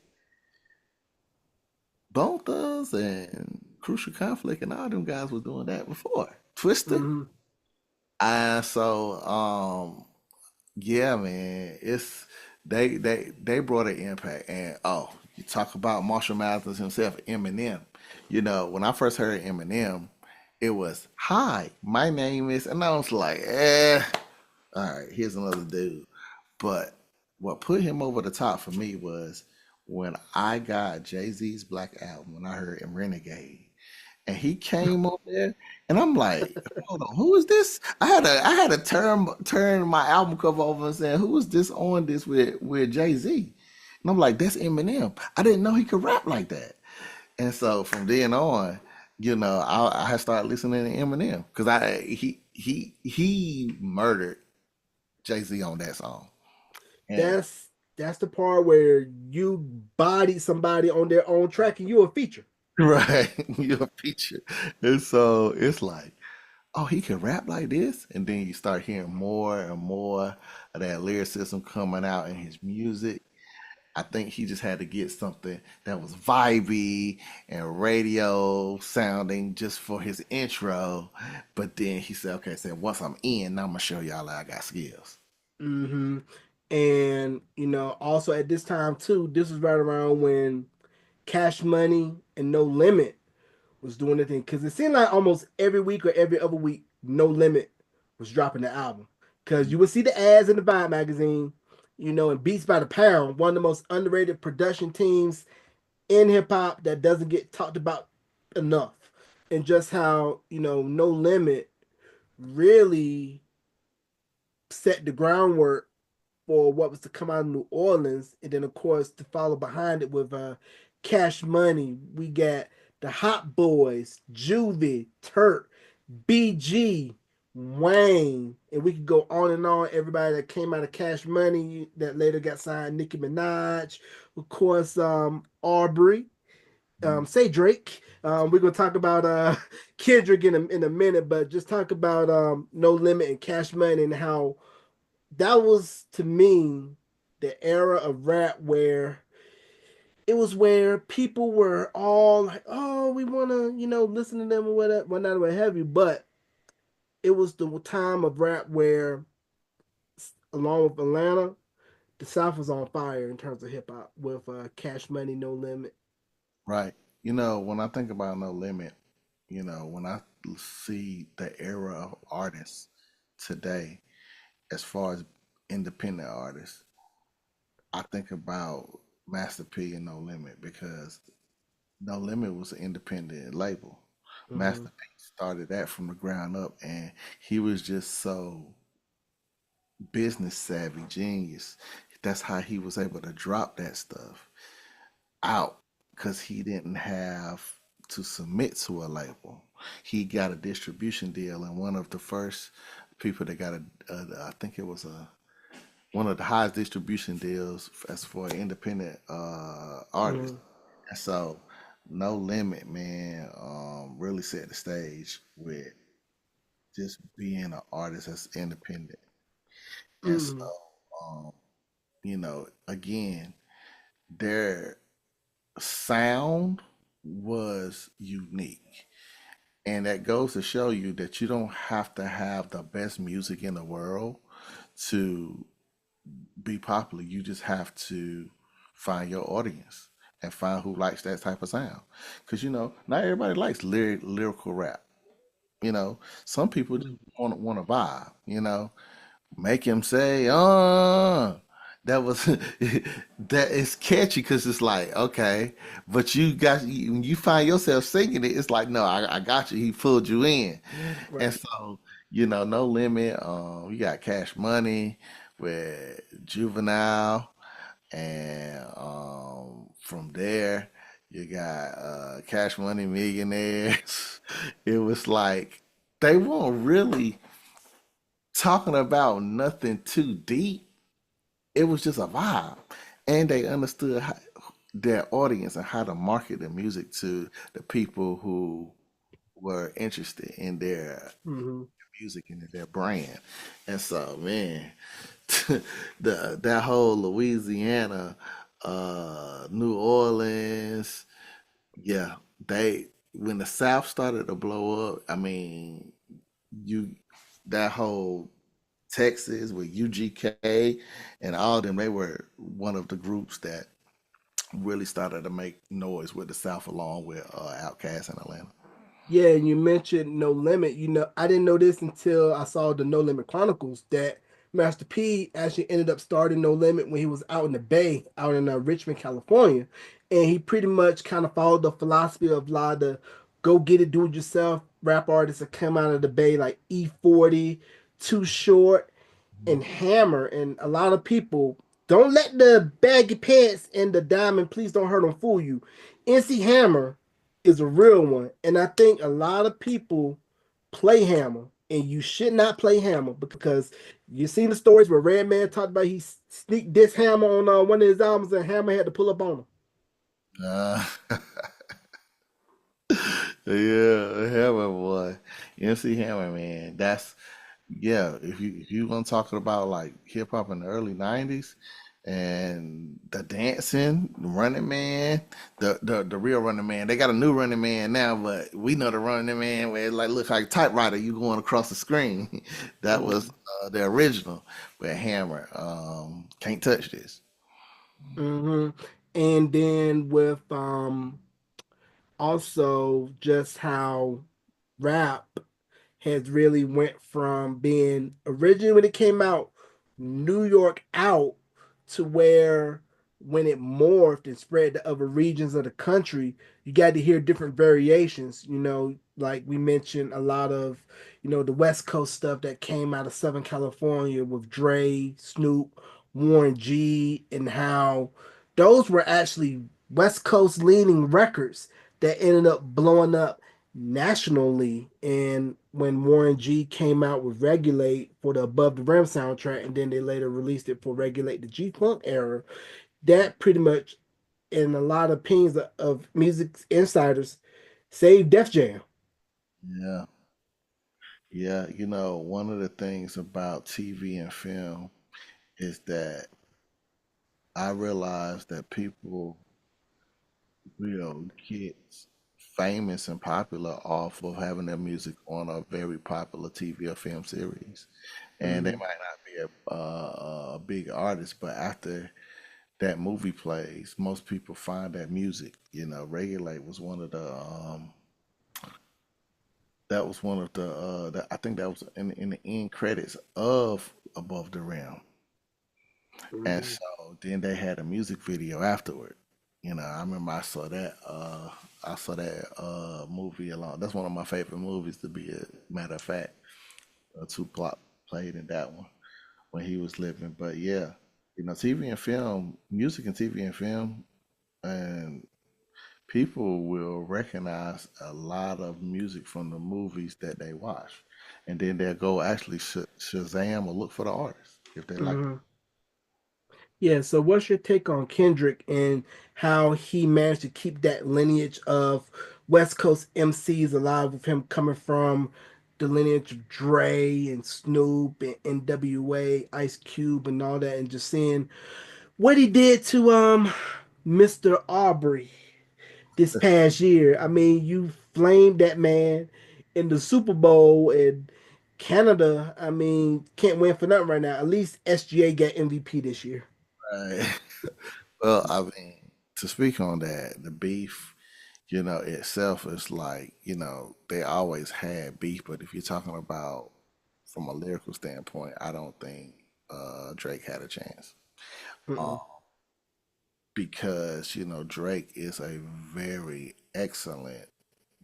Bone Thugs and Crucial Conflict and all them guys was doing that before. Twister. Hmm. And so yeah, man, it's they brought an impact, and oh, you talk about Marshall Mathers himself, Eminem. You know, when I first heard Eminem, it was hi, my name is, and I was like, all right, here's another dude. But what put him over the top for me was when I got Jay Z's Black Album, when I heard him Renegade and he came on there, and I'm like, hold on, who is this? I had to turn my album cover over and say, who is this on this with Jay-Z? And I'm like, that's Eminem. I didn't know he could rap like that. And so from then on, I had started listening to Eminem because he murdered Jay-Z on that song. And That's the part where you body somebody on their own track and you a feature. right, you're a feature. And so it's like, oh, he can rap like this, and then you start hearing more and more of that lyricism coming out in his music. I think he just had to get something that was vibey and radio sounding just for his intro. But then he said, okay, so once I'm in, now I'm gonna show y'all that I got skills. Hmm. And also at this time too, this was right around when Cash Money and No Limit was doing the thing because it seemed like almost every week or every other week, No Limit was dropping the album. Because you would see the ads in the Vibe magazine, and Beats by the Pound, one of the most underrated production teams in hip hop that doesn't get talked about enough. And just how, No Limit really set the groundwork for what was to come out of New Orleans, and then of course to follow behind it with Cash Money. We got the Hot Boys, Juvie, Turk, BG, Wayne, and we could go on and on. Everybody that came out of Cash Money that later got signed, Nicki Minaj, of course, Aubrey. Say Drake. We're gonna talk about Kendrick in a minute, but just talk about No Limit and Cash Money and how that was to me the era of rap where it was where people were all like, "Oh, we want to, listen to them or whatever, whatnot, what have you." But it was the time of rap where, along with Atlanta, the South was on fire in terms of hip hop with Cash Money, No Limit. Right. When I think about No Limit, when I see the era of artists today, as far as independent artists, I think about Master P and No Limit because No Limit was an independent label. Hmm. Master P started that from the ground up, and he was just so business savvy, genius. That's how he was able to drop that stuff out because he didn't have to submit to a label. He got a distribution deal, and one of the first people that got I think it was one of the highest distribution deals as for an independent artist. Hmm. And so, No Limit, man, really set the stage with just being an artist that's independent. And so, Hmm. um, again, their sound was unique. And that goes to show you that you don't have to have the best music in the world to be popular. You just have to find your audience and find who likes that type of sound. Because, not everybody likes lyrical rap. Some people just want to vibe, make him say, that was that is catchy because it's like, okay, but when you find yourself singing it, it's like, no, I got you. He pulled you in. And Right. so, No Limit, you got Cash Money with Juvenile, and from there you got Cash Money Millionaires. It was like they weren't really talking about nothing too deep. It was just a vibe, and they understood their audience and how to market the music to the people who were interested in their Hmm. music and their brand. And so, man, that whole Louisiana, New Orleans, yeah, they when the South started to blow up, I mean, you that whole Texas with UGK and all them, they were one of the groups that really started to make noise with the South along with Outkast in Atlanta. Yeah, and you mentioned No Limit. I didn't know this until I saw the No Limit Chronicles that Master P actually ended up starting No Limit when he was out in the Bay, out in Richmond, California. And he pretty much kind of followed the philosophy of a lot of the go get it, do it yourself rap artists that come out of the Bay, like E40, Too Short, and Hammer. And a lot of people don't let the baggy pants and the diamond please don't hurt them fool you. NC Hammer is a real one, and I think a lot of people play Hammer, and you should not play Hammer because you've seen the stories where Redman talked about he sneaked this Hammer on one of his albums, and Hammer had to pull up on him. Uh, yeah, Hammer boy, MC Hammer man. That's yeah. If you want to talk about like hip hop in the early '90s and the dancing, the Running Man, the real Running Man. They got a new Running Man now, but we know the Running Man where it like looks like typewriter you going across the screen. That was Mhm. the original with Hammer. Can't touch this. Mhm. And then with also just how rap has really went from being originally when it came out New York out to where when it morphed and spread to other regions of the country, you got to hear different variations. Like we mentioned a lot of, the West Coast stuff that came out of Southern California with Dre, Snoop, Warren G, and how those were actually West Coast leaning records that ended up blowing up nationally. And when Warren G came out with Regulate for the Above the Rim soundtrack, and then they later released it for Regulate the G Funk era, that pretty much, in a lot of opinions of music insiders, saved Def Jam. Yeah, yeah. One of the things about TV and film is that I realized that people get famous and popular off of having their music on a very popular TV or film series. And they Mm-hmm. might not be a big artist, but after that movie plays, most people find that music. Regulate was one of the that was one of I think that was in the end credits of Above the Rim. And Mm-hmm. so then they had a music video afterward. I remember I saw that movie along. That's one of my favorite movies to be a matter of fact. Tupac played in that one when he was living. But yeah, TV and film, music and TV and film, and people will recognize a lot of music from the movies that they watch. And then they'll go actually Shazam or look for the artist if they like Mm-hmm. Yeah, so what's your take on Kendrick and how he managed to keep that lineage of West Coast MCs alive with him coming from the lineage of Dre and Snoop and NWA, Ice Cube and all that, and just seeing what he did to Mr. Aubrey this it. past year. I mean, you flamed that man in the Super Bowl and Canada. I mean, can't win for nothing right now. At least SGA got MVP this year. Right. Well, I mean, to speak on that, the beef, itself is like, they always had beef, but if you're talking about from a lyrical standpoint, I don't think Drake had a chance. Uh, Mm-mm. because, Drake is a very excellent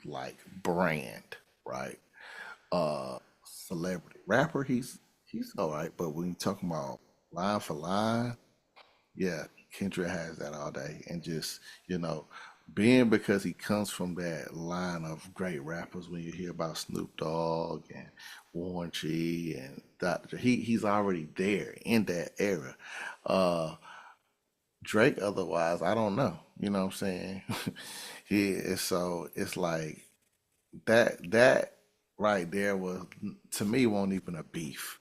like brand, right? Celebrity. Rapper, he's all right, but when you're talking about line for line, yeah, Kendrick has that all day, and just being because he comes from that line of great rappers. When you hear about Snoop Dogg and Warren G and Dr. Dre, he's already there in that era. Uh, Drake, otherwise, I don't know. You know what I'm saying? So it's like that right there was to me won't even a beef.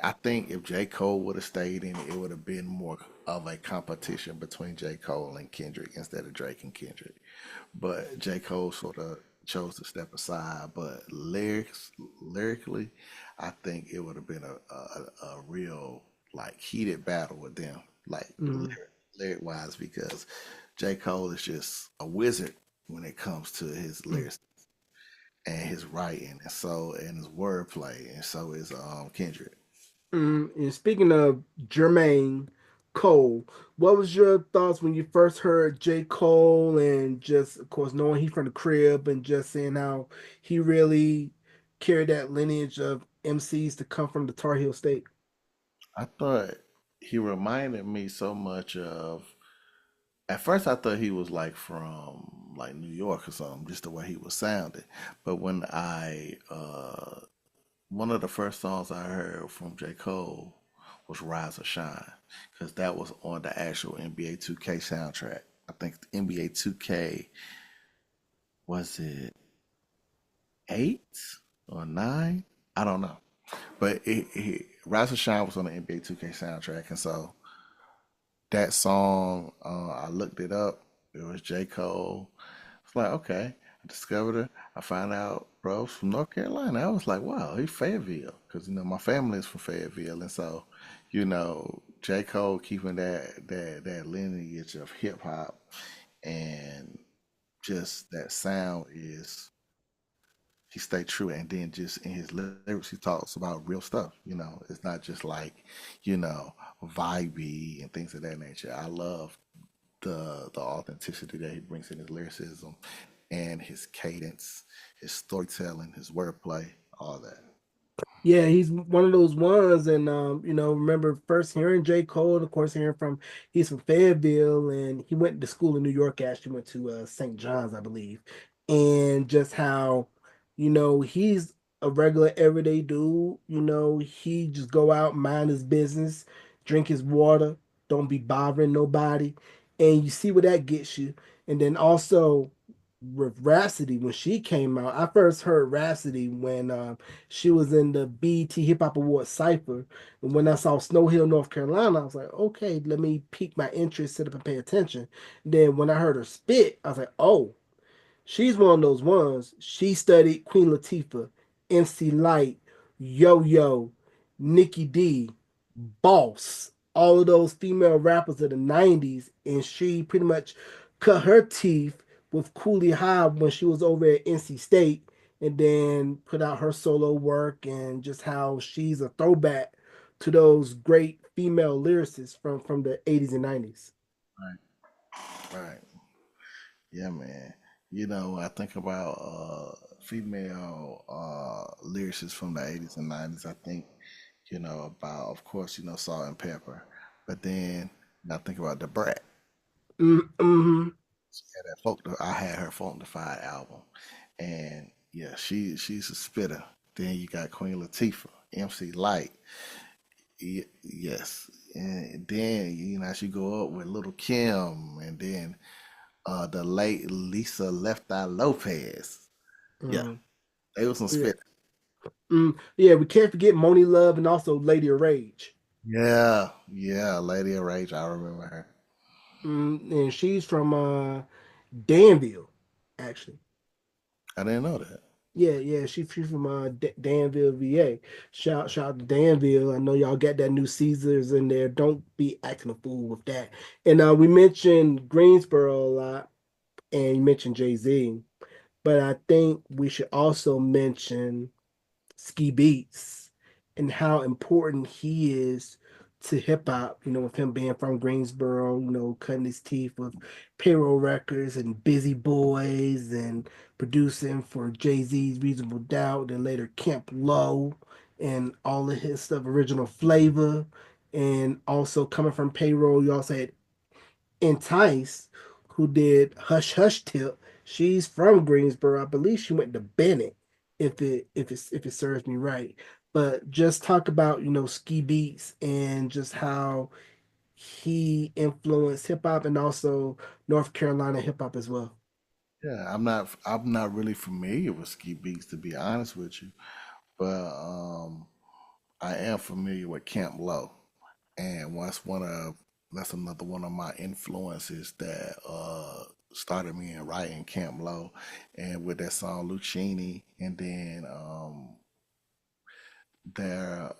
I think if J. Cole would have stayed in it would have been more of a competition between J. Cole and Kendrick instead of Drake and Kendrick. But J. Cole sort of chose to step aside. But lyrically, I think it would have been a real like heated battle with them, like Mm. lyric wise, because J. Cole is just a wizard when it comes to his Mm. lyrics and his writing, and his wordplay, and so is Kendrick. And speaking of Jermaine Cole, what was your thoughts when you first heard J. Cole and just, of course, knowing he from the crib and just seeing how he really carried that lineage of MCs to come from the Tar Heel State? I thought he reminded me so much of. At first, I thought he was like from like New York or something, just the way he was sounding. But when one of the first songs I heard from J. Cole was Rise or Shine, because that was on the actual NBA 2K soundtrack. I think the NBA 2K, was it 8 or 9? I don't know. But Rise or Shine was on the NBA 2K soundtrack. And so that song, I looked it up. It was J. Cole. It's like, okay. I discovered it. I found out, bro, from North Carolina. I was like, wow, he's Fayetteville. Because, my family is from Fayetteville. And so, J. Cole keeping that lineage of hip hop and just that sound is, he stayed true. And then just in his lyrics, he talks about real stuff. It's not just like, you know, vibey and things of that nature. I love the authenticity that he brings in his lyricism and his cadence, his storytelling, his wordplay, all that. Yeah, he's one of those ones, and remember first hearing J. Cole, of course, hearing from he's from Fayetteville, and he went to school in New York. Actually, went to St. John's, I believe, and just how, he's a regular everyday dude. He just go out, mind his business, drink his water, don't be bothering nobody, and you see what that gets you. And then also with Rhapsody when she came out. I first heard Rhapsody when she was in the BET Hip Hop Awards Cypher. And when I saw Snow Hill, North Carolina, I was like, okay, let me pique my interest, sit up and pay attention. Then when I heard her spit, I was like, oh, she's one of those ones. She studied Queen Latifah, MC Light, Yo Yo, Nikki D, Boss, all of those female rappers of the 90s, and she pretty much cut her teeth with Cooley High when she was over at NC State, and then put out her solo work, and just how she's a throwback to those great female lyricists from the 80s and 90s. Right. Right. Yeah, man. You know, I think about female lyricists from the 80s and 90s. I think, about, of course, Salt and Pepper. But then I think about the Brat. Mm-hmm. I had her Folk Defied album. And yeah, she's a spitter. Then you got Queen Latifah, MC Light. Yes. And then, as you go up with Little Kim, and then the late Lisa Left Eye Lopez. Yeah, Mm, they was some yeah. spit. Yeah, we can't forget Moni Love and also Lady of Rage. Yeah, yeah, Lady of Rage. I remember her. And she's from Danville, actually. I didn't know that. Yeah, she's from Danville, VA. Shout out to Danville. I know y'all got that new Caesars in there. Don't be acting a fool with that. And we mentioned Greensboro a lot, and you mentioned Jay Z, but I think we should also mention Ski Beats and how important he is to hip hop, with him being from Greensboro, cutting his teeth with Payroll Records and Busy Boys and producing for Jay-Z's Reasonable Doubt and later Camp Low and all of his stuff, Original Flavor. And also coming from Payroll, you also had Entice, who did Hush Hush Tip. She's from Greensboro. I believe she went to Bennett, if it serves me right. But just talk about, Ski Beats and just how he influenced hip hop and also North Carolina hip hop as well. Yeah, I'm not really familiar with Ski Beats to be honest with you, but I am familiar with Camp Low, and that's another one of my influences that started me in writing Camp Low, and with that song Lucchini, and then their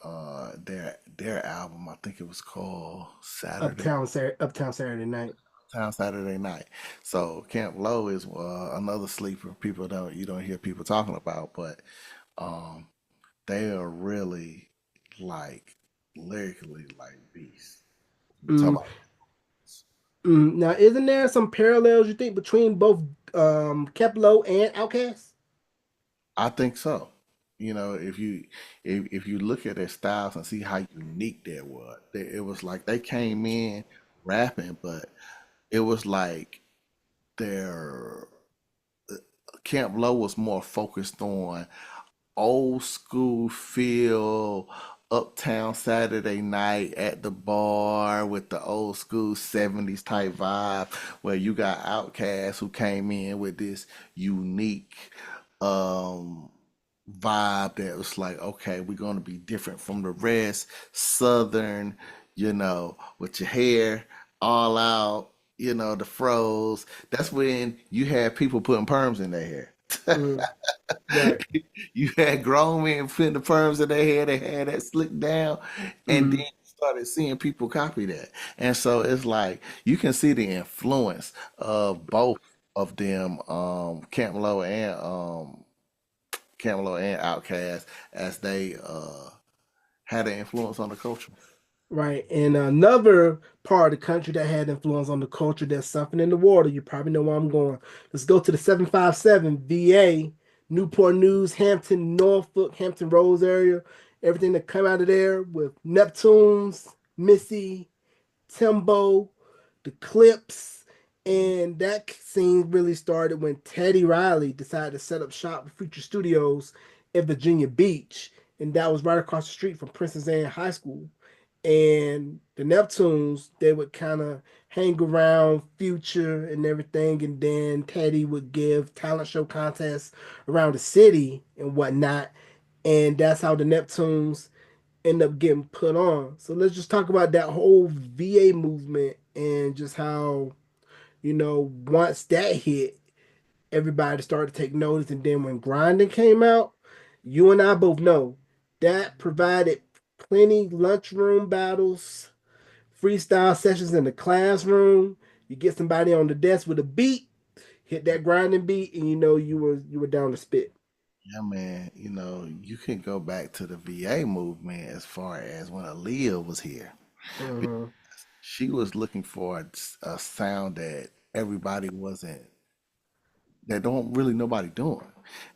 album. I think it was called Uptown Saturday Night. Town Saturday Night. So Camp Low is another sleeper. You don't hear people talking about, but um, they are really like lyrically like beasts. You talk Mm, about. Now, isn't there some parallels you think between both Keplo and Outkast? I think so. If you look at their styles and see how unique they were, it was like they came in rapping, but it was like their Camp Low was more focused on old school feel, uptown Saturday night at the bar with the old school 70s type vibe, where you got Outkast who came in with this unique um vibe that was like, okay, we're gonna be different from the rest, southern, with your hair all out, the froze. That's when you had people putting perms in their hair. Mm, right. You had grown men putting the perms in their hair, they had that slicked down, and then Mm, you started seeing people copy that. And so it's like you can see the influence of both of them, Camp Lo and Outkast, as they had an influence on the culture. right. And another part of the country that had influence on the culture that's something in the water. You probably know where I'm going. Let's go to the 757 VA, Newport News, Hampton, Norfolk, Hampton Roads area. Everything that come out of there with Neptunes, Missy, Timbo, the Clips, and that scene really started when Teddy Riley decided to set up shop with Future Studios in Virginia Beach, and that was right across the street from Princess Anne High School. and the Neptunes, they would kind of hang around Future and everything, and then Teddy would give talent show contests around the city and whatnot, and that's how the Neptunes end up getting put on. So let's just talk about that whole VA movement and just how, once that hit, everybody started to take notice. And then when grinding came out, you and I both know that provided plenty lunchroom battles, freestyle sessions in the classroom. You get somebody on the desk with a beat, hit that grinding beat, and you were down to spit. Yeah, man, you can go back to the VA movement as far as when Aaliyah was here. Mm-hmm. She was looking for a sound that everybody wasn't, that don't really nobody doing.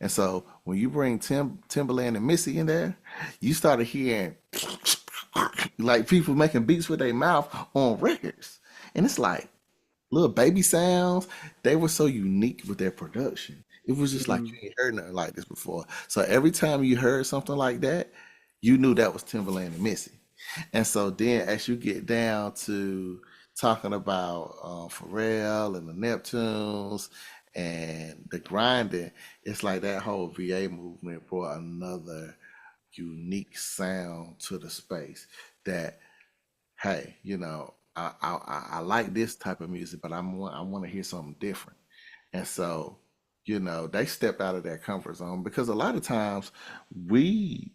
And so when you bring Timberland and Missy in there, you started hearing like people making beats with their mouth on records. And it's like little baby sounds. They were so unique with their production. It was just like Mm-hmm. you ain't heard nothing like this before. So every time you heard something like that, you knew that was Timberland and Missy. And so then as you get down to talking about Pharrell and the Neptunes and the grinding, it's like that whole VA movement brought another unique sound to the space that, hey, I like this type of music, but I want to hear something different. And so, they stepped out of their comfort zone because a lot of times we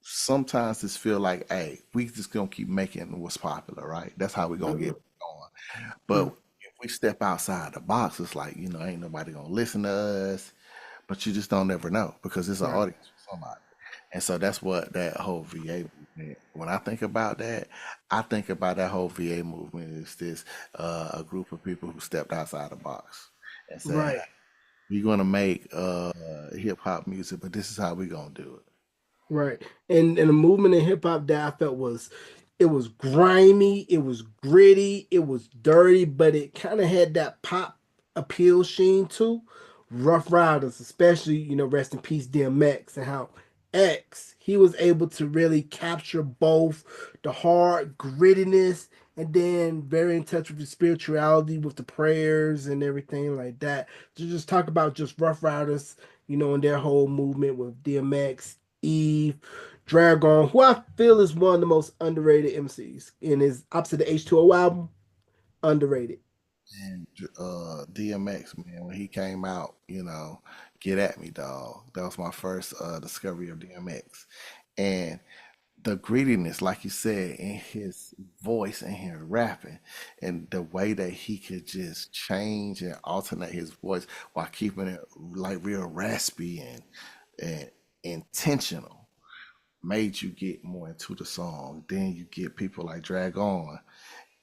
sometimes just feel like, hey, we just gonna keep making what's popular, right? That's how we gonna get going. But if we step outside the box, it's like, ain't nobody gonna listen to us, but you just don't ever know because it's an Right, audience for somebody. And so that's what that whole VA movement. When I think about that, I think about that whole VA movement is this a group of people who stepped outside the box and said, right. "Hey, we're gonna make hip hop music, but this is how we're gonna do it." Right. And the movement in hip hop that I felt was, it was grimy, it was gritty, it was dirty, but it kind of had that pop appeal sheen too. Rough Riders, especially, rest in peace DMX, and how X, he was able to really capture both the hard grittiness and then very in touch with the spirituality with the prayers and everything like that. To just talk about just Rough Riders, and their whole movement with DMX, Eve, Dragon, who I feel is one of the most underrated MCs in his opposite the H2O album. Underrated. And DMX, man, when he came out, get at me, dog. That was my first discovery of DMX, and the grittiness, like you said, in his voice and his rapping, and the way that he could just change and alternate his voice while keeping it like real raspy and intentional, made you get more into the song. Then you get people like Drag On,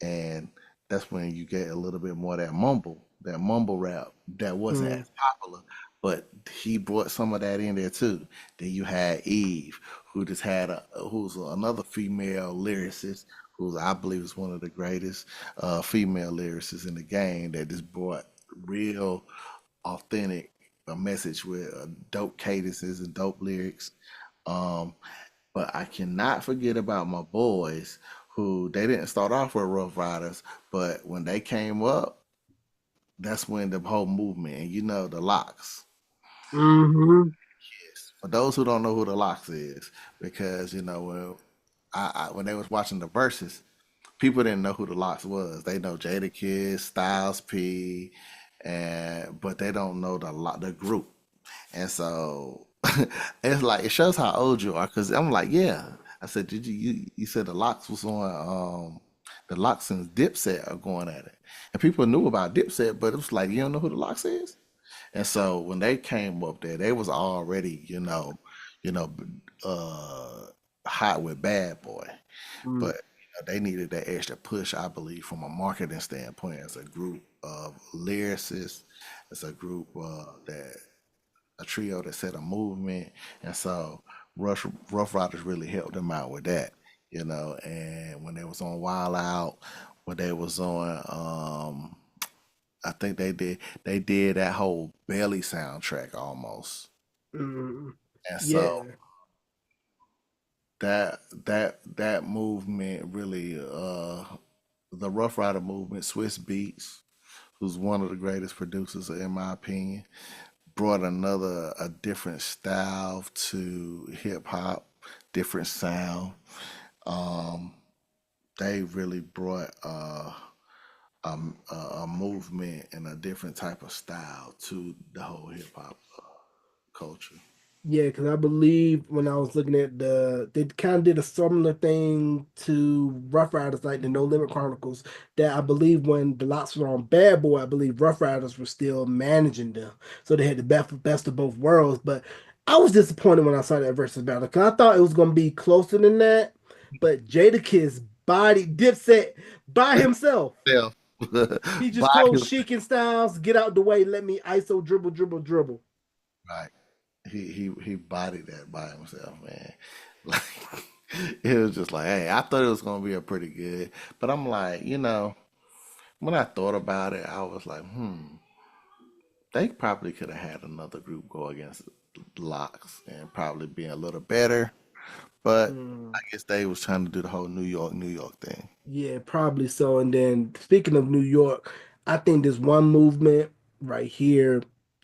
and that's when you get a little bit more of that mumble rap that wasn't Mm, as popular, but he brought some of that in there too. Then you had Eve, who's another female lyricist, who I believe is one of the greatest female lyricists in the game that just brought real authentic a message with dope cadences and dope lyrics. Um, but I cannot forget about my boys who they didn't start off with Rough Riders, but when they came up, that's when the whole movement, and the Locks. mm-hmm. Yes. For those who don't know who the Locks is, because when when they was watching the verses, people didn't know who the Locks was. They know Jada Kidd, Styles P, and but they don't know the group. And so it's like it shows how old you are because I'm like, yeah. I said, did you said the Locks was on the Locks and Dipset are going at it. And people knew about Dipset, but it was like, you don't know who the Locks is? And so when they came up there, they was already, you know, uh hot with Bad Boy. Mm, But they needed that extra push, I believe, from a marketing standpoint as a group of lyricists, as a group that a trio that set a movement, and so Rough Riders really helped them out with that, And when they was on Wild Out, when they was on, I think they did that whole Belly soundtrack almost, mm, and so yeah. that movement really the Rough Rider movement, Swiss Beats, who's one of the greatest producers in my opinion, brought a different style to hip hop, different sound. Um, they really brought a movement and a different type of style to the whole hip hop culture. Yeah, because I believe when I was looking at they kind of did a similar thing to Rough Riders, like the No Limit Chronicles. That I believe when the locks were on Bad Boy, I believe Rough Riders were still managing them, so they had the best of both worlds. But I was disappointed when I saw that versus battle because I thought it was going to be closer than that. But Jadakiss body Dipset by himself. Yeah. He just By told him. Sheik and Styles, "Get out the way, let me ISO dribble, dribble, dribble." Right. He bodied that by himself, man. Like it was just like, hey, I thought it was gonna be a pretty good, but I'm like, when I thought about it, I was like, they probably could have had another group go against Locks and probably be a little better. But Mm. I guess they was trying to do the whole New York thing. Yeah, probably so. And then speaking of New York, I think this one movement right here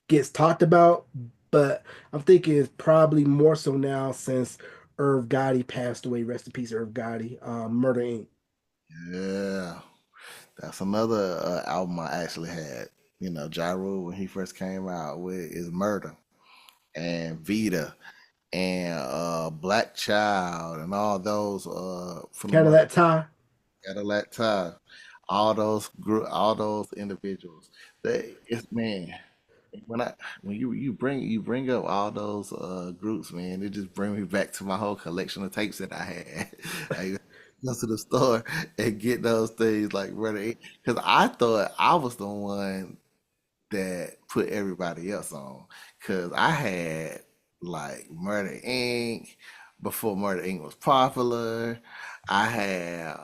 gets talked about, but I'm thinking it's probably more so now since Irv Gotti passed away. Rest in peace, Irv Gotti. Murder Inc. Yeah, that's another album I actually had. Ja Rule when he first came out with is Murder and Vita and Black Child and all those from the Murder Cadillac Tie. Cadillac Time, all those individuals. It's man, when I when you bring up all those groups, man, it just bring me back to my whole collection of tapes that I had. I go to the store and get those things like Brother, because I thought I was the one that put everybody else on. Cause I had like Murder Inc. before Murder Inc. was popular. I had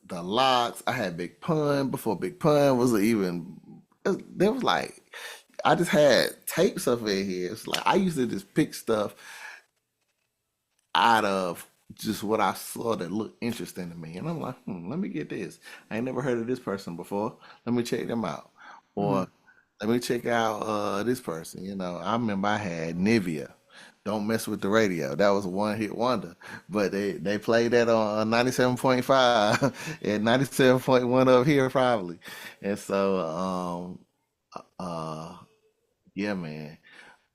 the Locks. I had Big Pun before Big Pun was even. There was like I just had tapes of it here. It's like I used to just pick stuff out of just what I saw that looked interesting to me. And I'm like, let me get this. I ain't never heard of this person before. Let me check them out. Or Mhm. let me check out this person. I remember I had Nivea. Don't mess with the radio. That was a one hit wonder. But they played that on 97.5 and 97.1 up here probably. And so uh yeah man.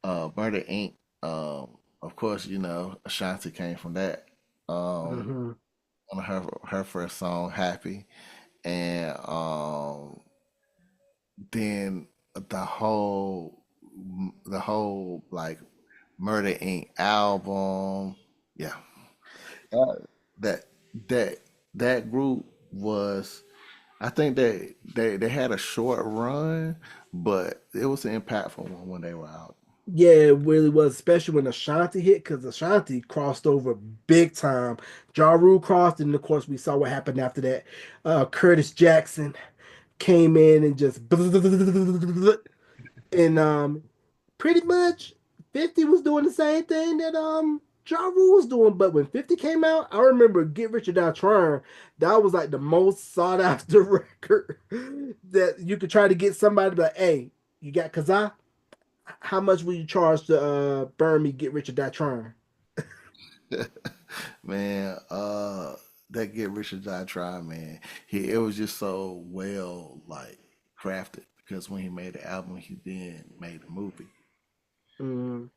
Murder Inc. Of course, Ashanti came from that. Um, Mhm. One of her first song, "Happy," and then the whole the whole like Murder Inc. album. Yeah, that that that that group was. I think they had a short run, but it was an impactful one when they were out. Yeah, it really was, especially when Ashanti hit, because Ashanti crossed over big time. Ja Rule crossed, and of course we saw what happened after that. Curtis Jackson came in and just and pretty much 50 was doing the same thing that Ja Rule was doing. But when 50 came out, I remember Get Rich or Die Trying. That was like the most sought after record that you could try to get somebody to be like, hey, you got Kazaa? How much will you charge to burn me, Get Rich or Die Trying? Man, that Get Rich or Die Trying, man. It was just so well like crafted because when he made the album, he then made the movie Mm,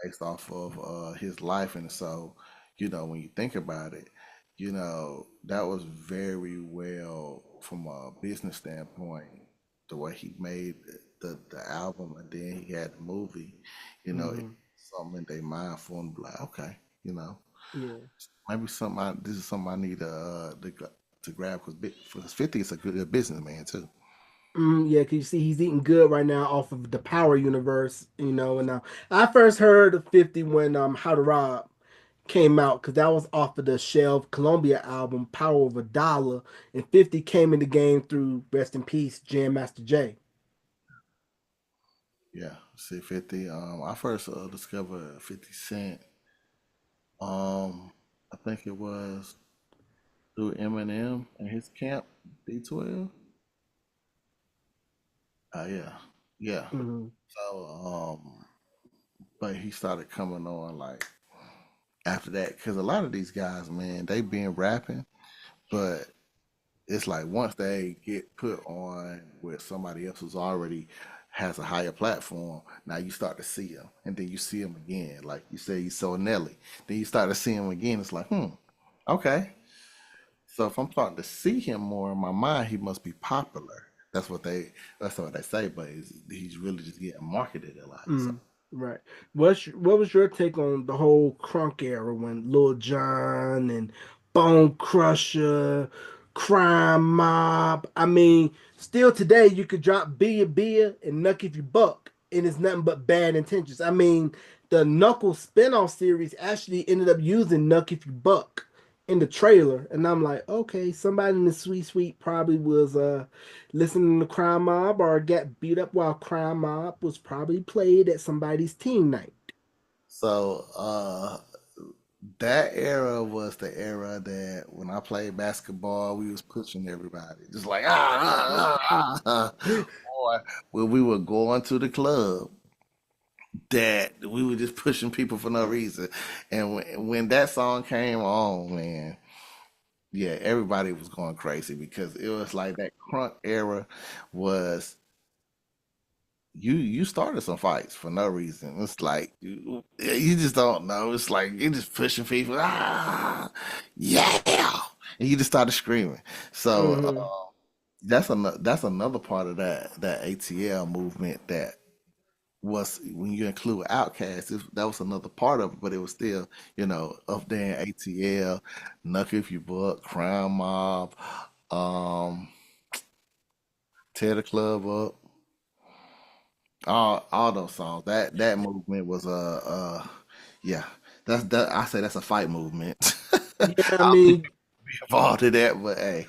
based off of his life, and so when you think about it, that was very well from a business standpoint. The way he made the album, and then he had the movie, it's mm, something in their mind for him, like okay, you know. yeah. Maybe this is something I need to grab because 50 is a good businessman too. Yeah, cause you see, he's eating good right now off of the Power universe, And I first heard of 50 when How to Rob came out, cause that was off of the Shelf Columbia album Power of a Dollar, and 50 came in the game through Rest in Peace Jam Master Jay. Yeah, see 50. I first discovered 50 Cent. I think it was through Eminem and his camp, D12. Yeah, yeah. Hmm. So, but he started coming on like after that because a lot of these guys, man, they been rapping, but it's like once they get put on with somebody else who's already has a higher platform, now you start to see them, and then you see them again. Like you say, you saw Nelly, then you start to see him again. It's like, okay. So if I'm starting to see him more in my mind, he must be popular. That's what they say, but he's really just getting marketed a lot. So Mm, right. What was your take on the whole crunk era when Lil Jon and Bone Crusher, Crime Mob? I mean, still today you could drop Bia and Nuck if you buck, and it's nothing but bad intentions. I mean, the Knuckles spinoff series actually ended up using Nuck if you buck in the trailer, and I'm like, okay, somebody in the sweet probably was listening to Crime Mob or got beat up while Crime Mob was probably played at somebody's team night. so that era was the era that when I played basketball, we was pushing everybody, just like or when we were going to the club, that we were just pushing people for no reason. And when that song came on, man, yeah, everybody was going crazy because it was like that crunk era was you started some fights for no reason. It's like you just don't know. It's like you're just pushing people. Yeah, and you just started screaming. So Hmm. that's another part of that ATL movement that was when you include Outkast, that was another part of it, but it was still, up there in ATL, Knuck If You Buck, Crime Mob, um, Tear the Club Up, all those songs. That movement was yeah, that I say that's a fight movement. I Yeah, I don't think mean, we involved in that, but hey,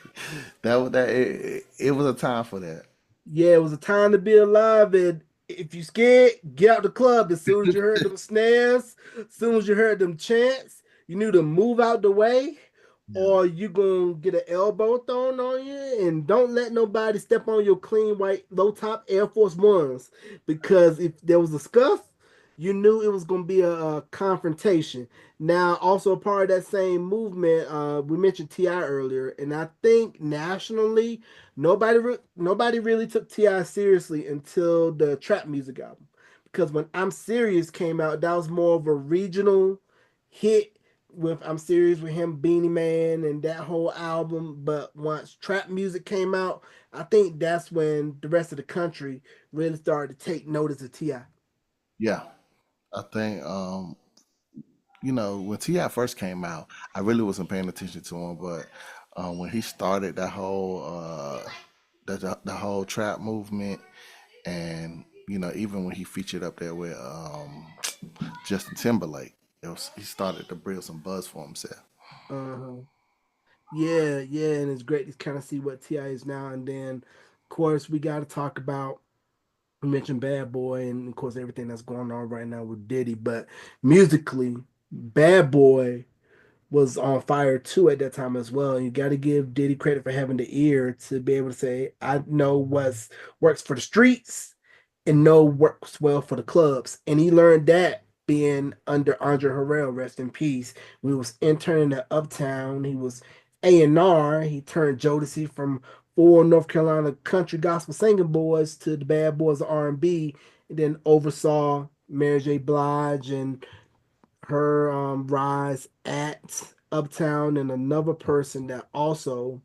it was a time for that. yeah, it was a time to be alive. And if you scared, get out the club. As soon as you heard them snares, as soon as you heard them chants, you knew to move out the way, Yeah. or you gonna get an elbow thrown on you. And don't let nobody step on your clean white low top Air Force Ones, because if there was a scuff, you knew it was gonna be a confrontation. Now, also a part of that same movement, we mentioned Ti earlier, and I think nationally nobody really took Ti seriously until the trap music album. Because when I'm Serious came out, that was more of a regional hit with I'm Serious with him, Beanie Man, and that whole album. But once trap music came out, I think that's when the rest of the country really started to take notice of Ti. Yeah, I think when Ti first came out, I really wasn't paying attention to him, but when he started that whole the whole trap movement, and even when he featured up there with Justin Timberlake, he started to build some buzz for himself. Uh-huh. Yeah, yeah, and it's great to kind of see what Ti is now. And then, of course, we got to talk about. We mentioned Bad Boy, and of course, everything that's going on right now with Diddy. But musically, Bad Boy was on fire too at that time as well. And you got to give Diddy credit for having the ear to be able to say, "I know what's works for the streets, and know works well for the clubs." And he learned that being under Andre Harrell, rest in peace. We was interning at Uptown. He was A&R. He turned Jodeci from four North Carolina country gospel singing boys to the bad boys of R&B, and then oversaw Mary J. Blige and her rise at Uptown, and another person that also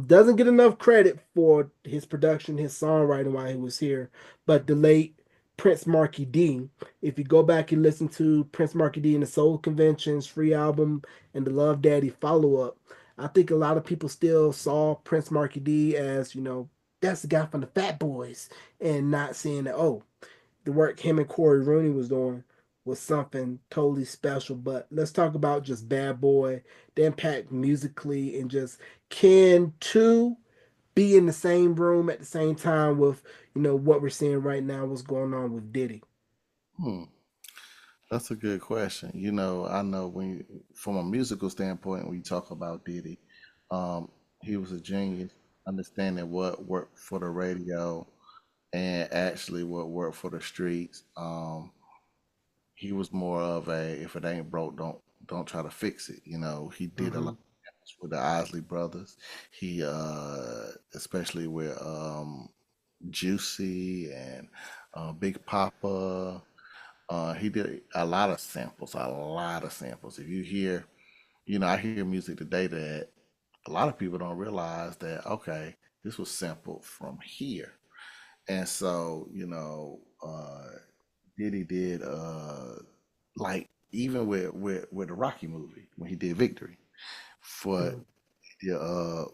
doesn't get enough credit for his production, his songwriting while he was here, but the late Prince Marky D. If you go back and listen to Prince Marky D in the Soul Conventions free album and the Love Daddy follow up, I think a lot of people still saw Prince Marky D as, that's the guy from the Fat Boys, and not seeing that, oh, the work him and Corey Rooney was doing was something totally special. But let's talk about just Bad Boy, the impact musically, and just can two be in the same room at the same time with what we're seeing right now, what's going on with Diddy. Hmm. That's a good question. I know from a musical standpoint, when you talk about Diddy, um, he was a genius, understanding what worked for the radio and actually what worked for the streets. He was more of a if it ain't broke, don't try to fix it. He did a lot Hmm. with the Isley brothers. He especially with Juicy and Big Papa. He did a lot of samples, a lot of samples. If you hear, I hear music today that a lot of people don't realize that, okay, this was sampled from here. And so, Diddy did, like, even with the Rocky movie, when he did Victory for Hmm. the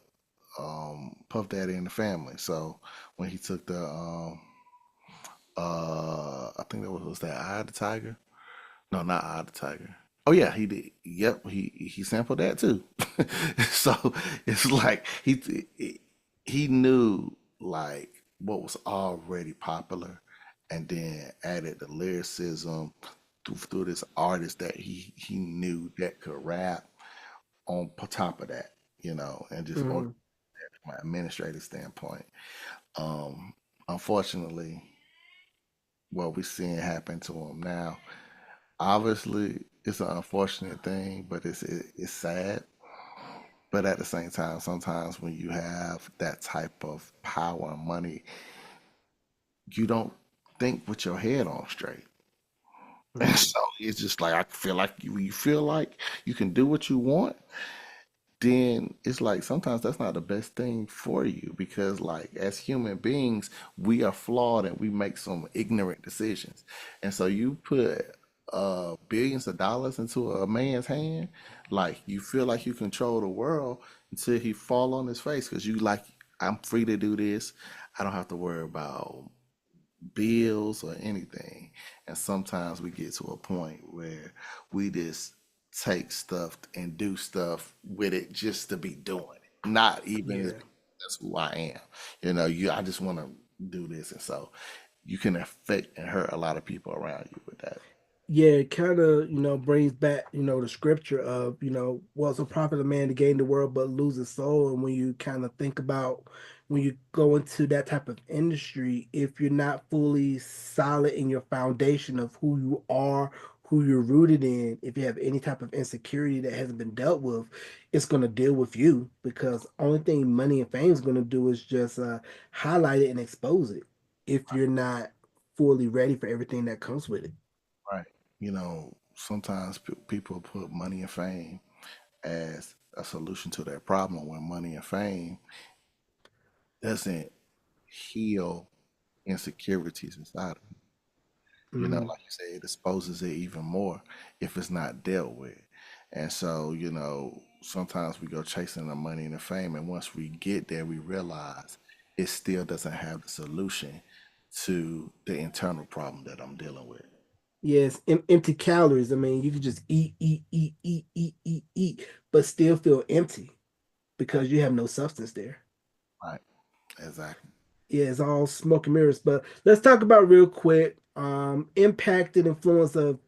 Puff Daddy and the Family. So when he took the, I think was that Eye of the Tiger? No, not Eye of the Tiger. Oh yeah, he did. Yep, he sampled that too. So it's like he knew like what was already popular, and then added the lyricism through this artist that he knew that could rap on top of that, and just on Hmm. my administrative standpoint. Um, Unfortunately, what we're seeing happen to him now. Obviously, it's an unfortunate thing, but it's sad. But at the same time, sometimes when you have that type of power and money, you don't think with your head on straight. And Hmm. so it's just like I feel like you feel like you can do what you want, then it's like sometimes that's not the best thing for you because like as human beings we are flawed and we make some ignorant decisions, and so you put billions of dollars into a man's hand, like you feel like you control the world until he fall on his face because you like, I'm free to do this, I don't have to worry about bills or anything. And sometimes we get to a point where we just take stuff and do stuff with it just to be doing it. Not even Yeah. that's who I am. I just want to do this. And so you can affect and hurt a lot of people around you with that. Yeah, it kind of, brings back, the scripture of, what's a profit of man to gain the world but lose his soul. And when you kind of think about when you go into that type of industry, if you're not fully solid in your foundation of who you are, who you're rooted in, if you have any type of insecurity that hasn't been dealt with, it's going to deal with you because only thing money and fame is going to do is just highlight it and expose it if you're not fully ready for everything that comes with it. Right. Sometimes people put money and fame as a solution to their problem when money and fame doesn't heal insecurities inside of you. Mhm. Like you say, it exposes it even more if it's not dealt with. And so, sometimes we go chasing the money and the fame, and once we get there, we realize it still doesn't have the solution to the internal problem that I'm dealing with. Yes, empty calories. I mean, you can just eat, eat, eat, eat, eat, eat, eat, but still feel empty because you have no substance there. Right. Exactly. Yeah, it's all smoke and mirrors. But let's talk about real quick impact and influence of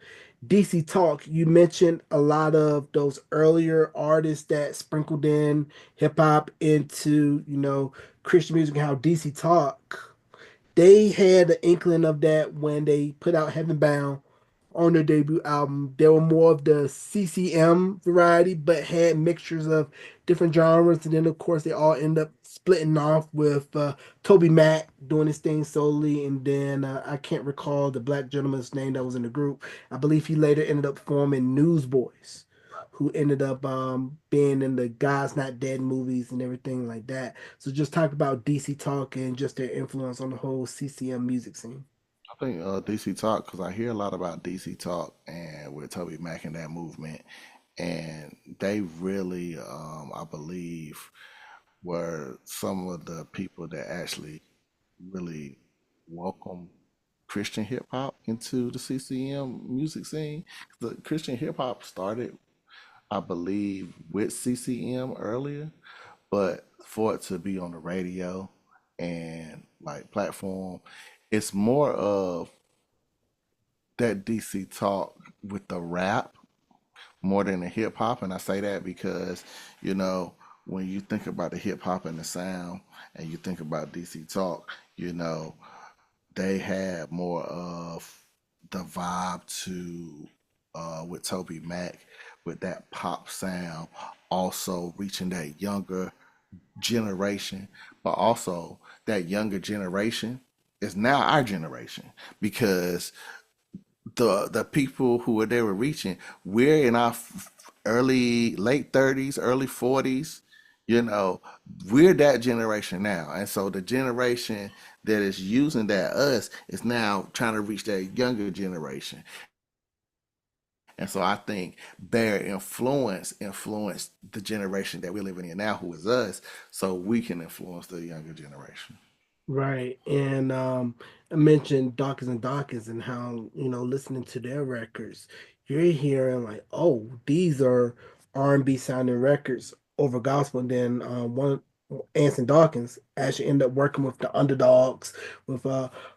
DC Talk. You mentioned a lot of those earlier artists that sprinkled in hip hop into, Christian music and how DC Talk they had an inkling of that when they put out Heaven Bound on their debut album. They were more of the CCM variety, but had mixtures of different genres. And then, of course, they all end up splitting off with Toby Mac doing his thing solely. And then I can't recall the black gentleman's name that was in the group. I believe he later ended up forming Newsboys, who ended up being in the God's Not Dead movies and everything like that. So just talk about DC Talk and just their influence on the whole CCM music scene. I think DC Talk, because I hear a lot about DC Talk and with Toby Mac and that movement, and they really, I believe, were some of the people that actually really welcomed Christian hip hop into the CCM music scene. The Christian hip hop started, I believe, with CCM earlier, but for it to be on the radio and like platform, it's more of that DC talk with the rap more than the hip hop, and I say that because you know when you think about the hip hop and the sound, and you think about DC talk, you know they had more of the vibe to with Toby Mac with that pop sound, also reaching that younger generation, but also that younger generation is now our generation because the people who they were reaching, we're in our early late 30s, early 40s. You know, we're that generation now, and so the generation that is using that us is now trying to reach that younger generation. And so I think their influence the generation that we're living in now, who is us, so we can influence the younger generation. Right. And I mentioned Dawkins and Dawkins and how, listening to their records, you're hearing like, oh, these are R&B sounding records over gospel. And then one Anson Dawkins actually ended up working with the Underdogs, with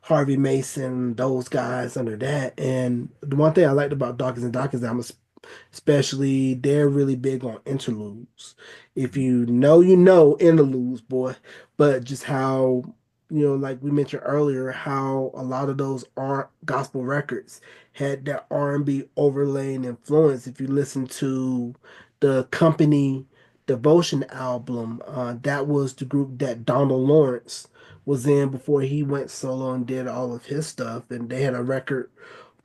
Harvey Mason, those guys under that. And the one thing I liked about Dawkins and Dawkins, especially they're really big on interludes. If you know interludes, boy, but just how like we mentioned earlier, how a lot of those are gospel records had that R&B overlaying influence. If you listen to the Company Devotion album, that was the group that Donald Lawrence was in before he went solo and did all of his stuff. And they had a record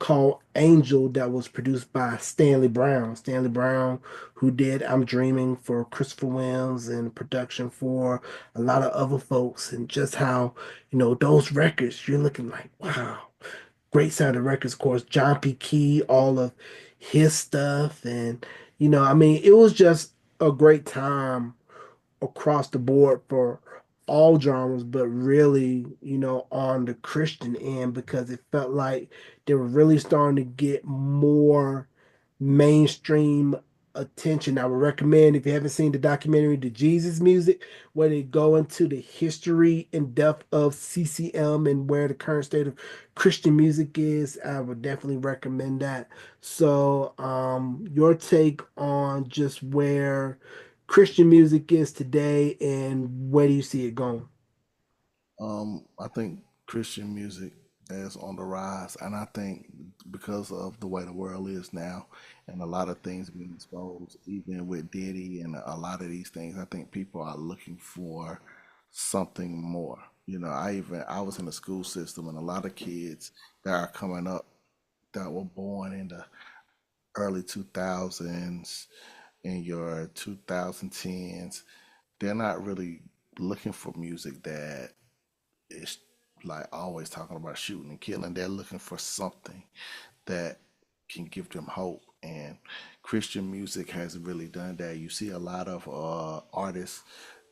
called Angel that was produced by Stanley Brown. Stanley Brown, who did I'm Dreaming for Christopher Williams and production for a lot of other folks, and just how, those records, you're looking like, wow, great sounding records. Of course, John P. Key, all of his stuff. And, I mean, it was just a great time across the board for all genres, but really, on the Christian end, because it felt like they were really starting to get more mainstream attention. I would recommend, if you haven't seen the documentary, The Jesus Music, where they go into the history and depth of CCM and where the current state of Christian music is. I would definitely recommend that. So, your take on just where Christian music is today and where do you see it going? I think Christian music is on the rise, and I think because of the way the world is now, and a lot of things being exposed, even with Diddy and a lot of these things, I think people are looking for something more. I was in the school system, and a lot of kids that are coming up that were born in the early 2000s, in your 2010s, they're not really looking for music that is like always talking about shooting and killing. They're looking for something that can give them hope. And Christian music has really done that. You see a lot of artists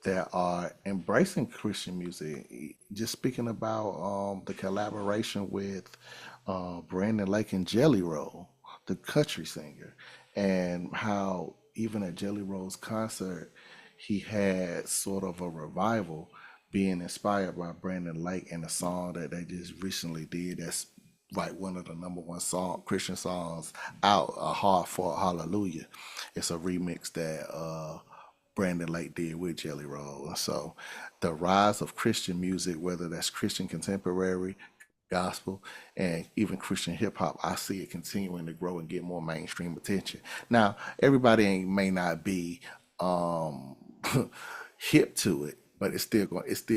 that are embracing Christian music. Just speaking about the collaboration with Brandon Lake and Jelly Roll, the country singer, and how even at Jelly Roll's concert, he had sort of a revival being inspired by Brandon Lake and the song that they just recently did. That's like one of the number one Christian songs out, a Hard Fought Hallelujah. It's a remix that Brandon Lake did with Jelly Roll. And so the rise of Christian music, whether that's Christian contemporary, gospel, and even Christian hip hop, I see it continuing to grow and get more mainstream attention. Now, everybody may not be um, hip to it, but it's still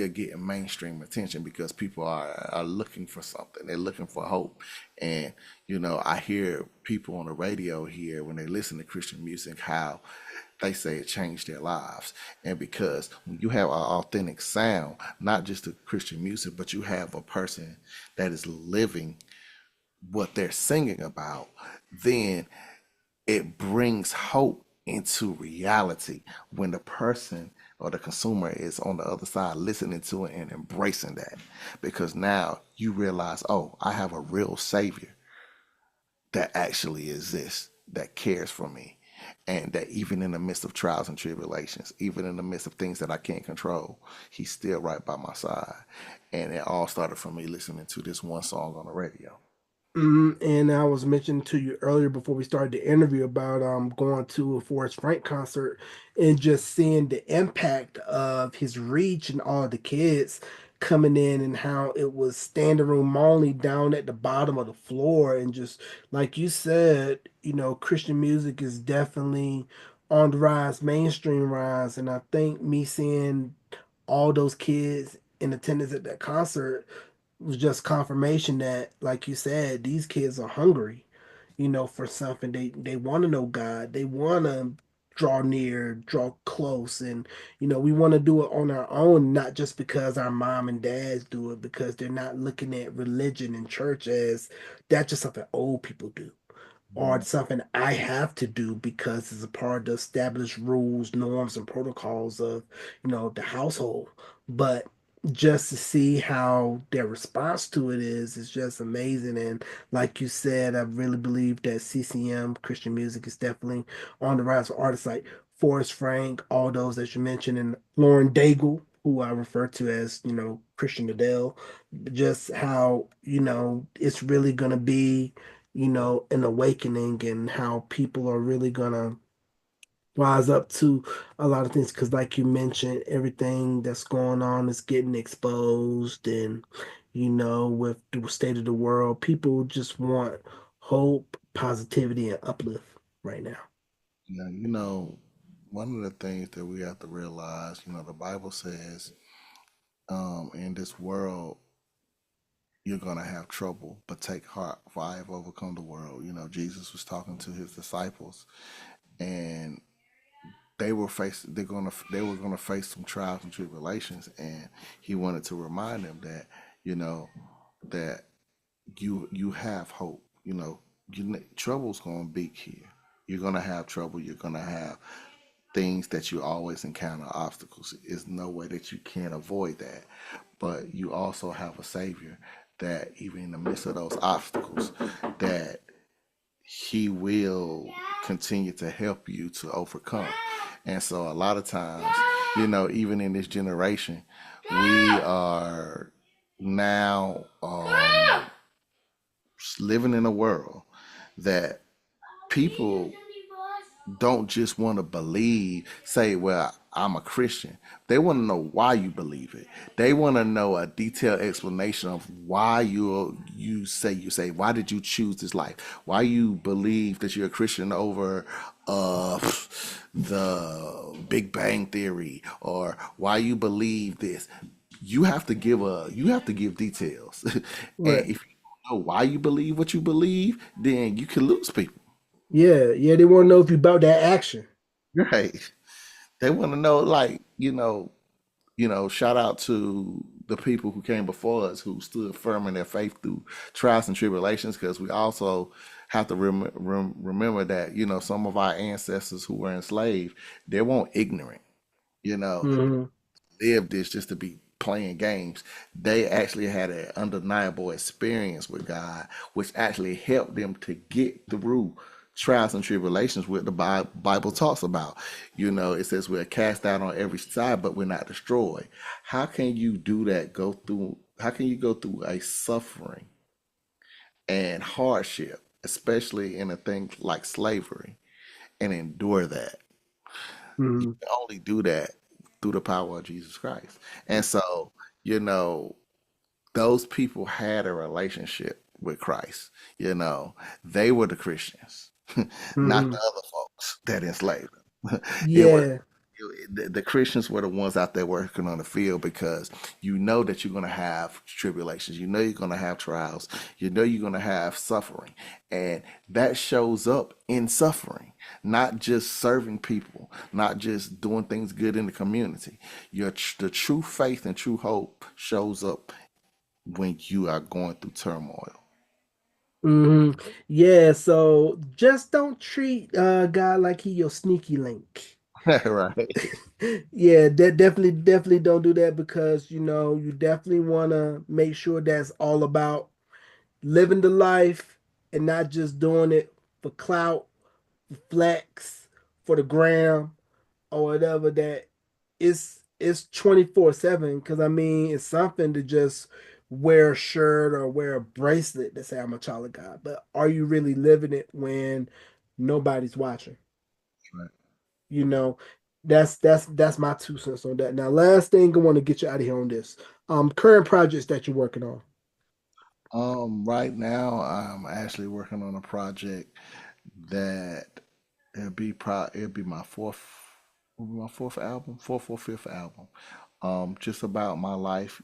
getting mainstream attention because people are looking for something. They're looking for hope. And I hear people on the radio here when they listen to Christian music how they say it changed their lives. And because when you have an authentic sound, not just the Christian music, but you have a person that is living what they're singing about, then it brings hope into reality when the person or the consumer is on the other side listening to it and embracing that. Because now you realize, oh, I have a real savior that actually exists, that cares for me. And that even in the midst of trials and tribulations, even in the midst of things that I can't control, he's still right by my side. And it all started from me listening to this one song on the radio. And I was mentioning to you earlier before we started the interview about going to a Forrest Frank concert and just seeing the impact of his reach and all the kids coming in and how it was standing room only down at the bottom of the floor and just like you said, Christian music is definitely on the rise, mainstream rise, and I think me seeing all those kids in attendance at that concert was just confirmation that, like you said, these kids are hungry, for something. They want to know God. They want to draw near, draw close, and we want to do it on our own, not just because our mom and dads do it, because they're not looking at religion and church as that's just something old people do or Mhm. it's something I have to do because it's a part of the established rules, norms, and protocols of, the household. But just to see how their response to it is just amazing. And like you said, I really believe that CCM, Christian music, is definitely on the rise for artists like Forrest Frank, all those that you mentioned, and Lauren Daigle, who I refer to as, Christian Adele. Just how, it's really going to be an awakening and how people are really gonna rise up to a lot of things. Because, like you mentioned, everything that's going on is getting exposed, and with the state of the world, people just want hope, positivity, and uplift right now. Now, one of the things that we have to realize, the Bible says, in this world, you're going to have trouble, but take heart, for I have overcome the world. Jesus was talking to his disciples, and they were gonna face some trials and tribulations, and he wanted to remind them that, you know, that you have hope. Trouble's gonna be here. You're gonna have trouble. You're gonna have things that you always encounter, obstacles. There's no way that you can't avoid that. But you also have a savior that even in the midst of those obstacles, that he will continue to help you to overcome. And so a lot of times, even in this generation, we are now living in a world that people don't just want to believe, say, well, I'm a Christian. They want to know why you believe it. They want to know a detailed explanation of why you say why did you choose this life? Why you believe that you're a Christian over uh the Big Bang Theory, or why you believe this. You have to give details. And Right. if you don't know why you believe what you believe, then you can lose people. Yeah, yeah, they want to know if you about that action. Right. They want to know, like, shout out to the people who came before us who stood firm in their faith through trials and tribulations, because we also have to remember that, some of our ancestors who were enslaved, they weren't ignorant, you know, Hmm. lived this just to be playing games. They actually had an undeniable experience with God, which actually helped them to get through trials and tribulations, what the Bible talks about. It says we're cast out on every side, but we're not destroyed. How can you do that? How can you go through a suffering and hardship, especially in a thing like slavery, and endure that? You Hmm. can only do that through the power of Jesus Christ. And so, you know, those people had a relationship with Christ. They were the Christians, not the Hmm. other folks that enslaved them. It was Yeah. the Christians were the ones out there working on the field, because you know that you're going to have tribulations. You know you're going to have trials. You know you're going to have suffering. And that shows up in suffering, not just serving people, not just doing things good in the community. The true faith and true hope shows up when you are going through turmoil. Hmm. Yeah, so just don't treat God like he your sneaky link. Right. Yeah, that definitely don't do that because you definitely want to make sure that's all about living the life and not just doing it for clout, for flex, for the gram or whatever that it's 24/7 because I mean it's something to just wear a shirt or wear a bracelet to say I'm a child of God, but are you really living it when nobody's watching? Right. You know, that's my 2 cents on that. Now, last thing I want to get you out of here on this. Current projects that you're working on. Right now I'm actually working on a project that it'll be my fourth album, fourth or fifth album. Just about my life,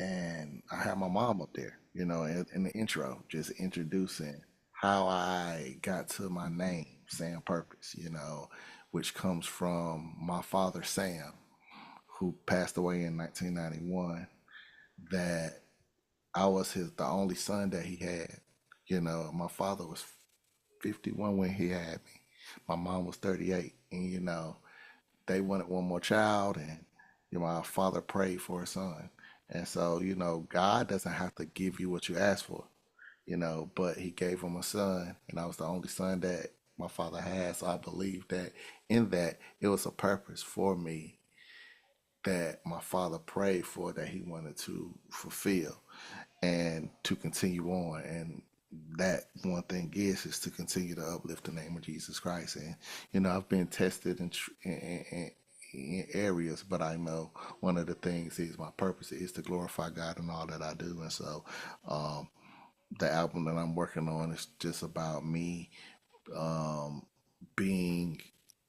and I have my mom up there, in the intro, just introducing how I got to my name, Sam Purpose, which comes from my father, Sam, who passed away in 1991, that I was the only son that he had. My father was 51 when he had me. My mom was 38, and they wanted one more child, and my father prayed for a son. And so, God doesn't have to give you what you ask for, but he gave him a son, and I was the only son that my father had. So I believe that in that it was a purpose for me that my father prayed for, that he wanted to fulfill and to continue on. And that one thing is to continue to uplift the name of Jesus Christ. And I've been tested in areas, but I know one of the things is my purpose is to glorify God in all that I do. And so, um, the album that I'm working on is just about me, um, being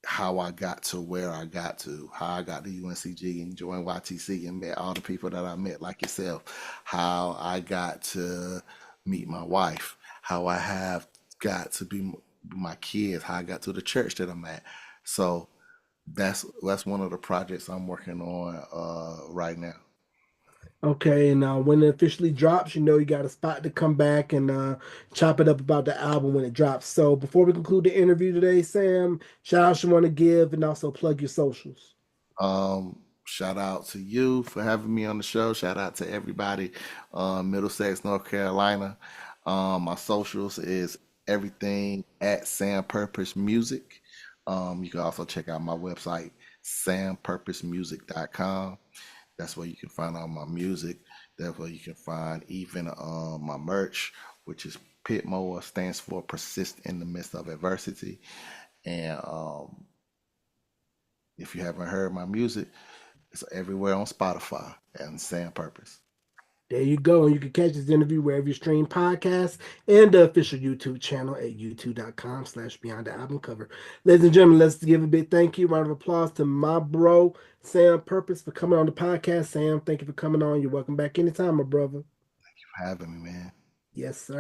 how I got to where I got to, how I got to UNCG and joined YTC and met all the people that I met, like yourself, how I got to meet my wife, how I have got to be my kids, how I got to the church that I'm at. So that's one of the projects I'm working on right now. Okay, and when it officially drops, you got a spot to come back and chop it up about the album when it drops. So before we conclude the interview today, Sam, shout out you want to give and also plug your socials. Shout out to you for having me on the show. Shout out to everybody, Middlesex, North Carolina. My socials is everything at Sam Purpose Music. You can also check out my website, sampurposemusic.com. That's where you can find all my music. That's where you can find even my merch, which is PITMOA, stands for Persist in the Midst of Adversity. And if you haven't heard my music, it's everywhere on Spotify and Sam Purpose. There you go. And you can catch this interview wherever you stream podcasts and the official YouTube channel at youtube.com/beyond the album cover. Ladies and gentlemen, let's give a big thank you. Round of applause to my bro, Sam Purpose, for coming on the podcast. Sam, thank you for coming on. You're welcome back anytime, my brother. For having me, man. Yes, sir.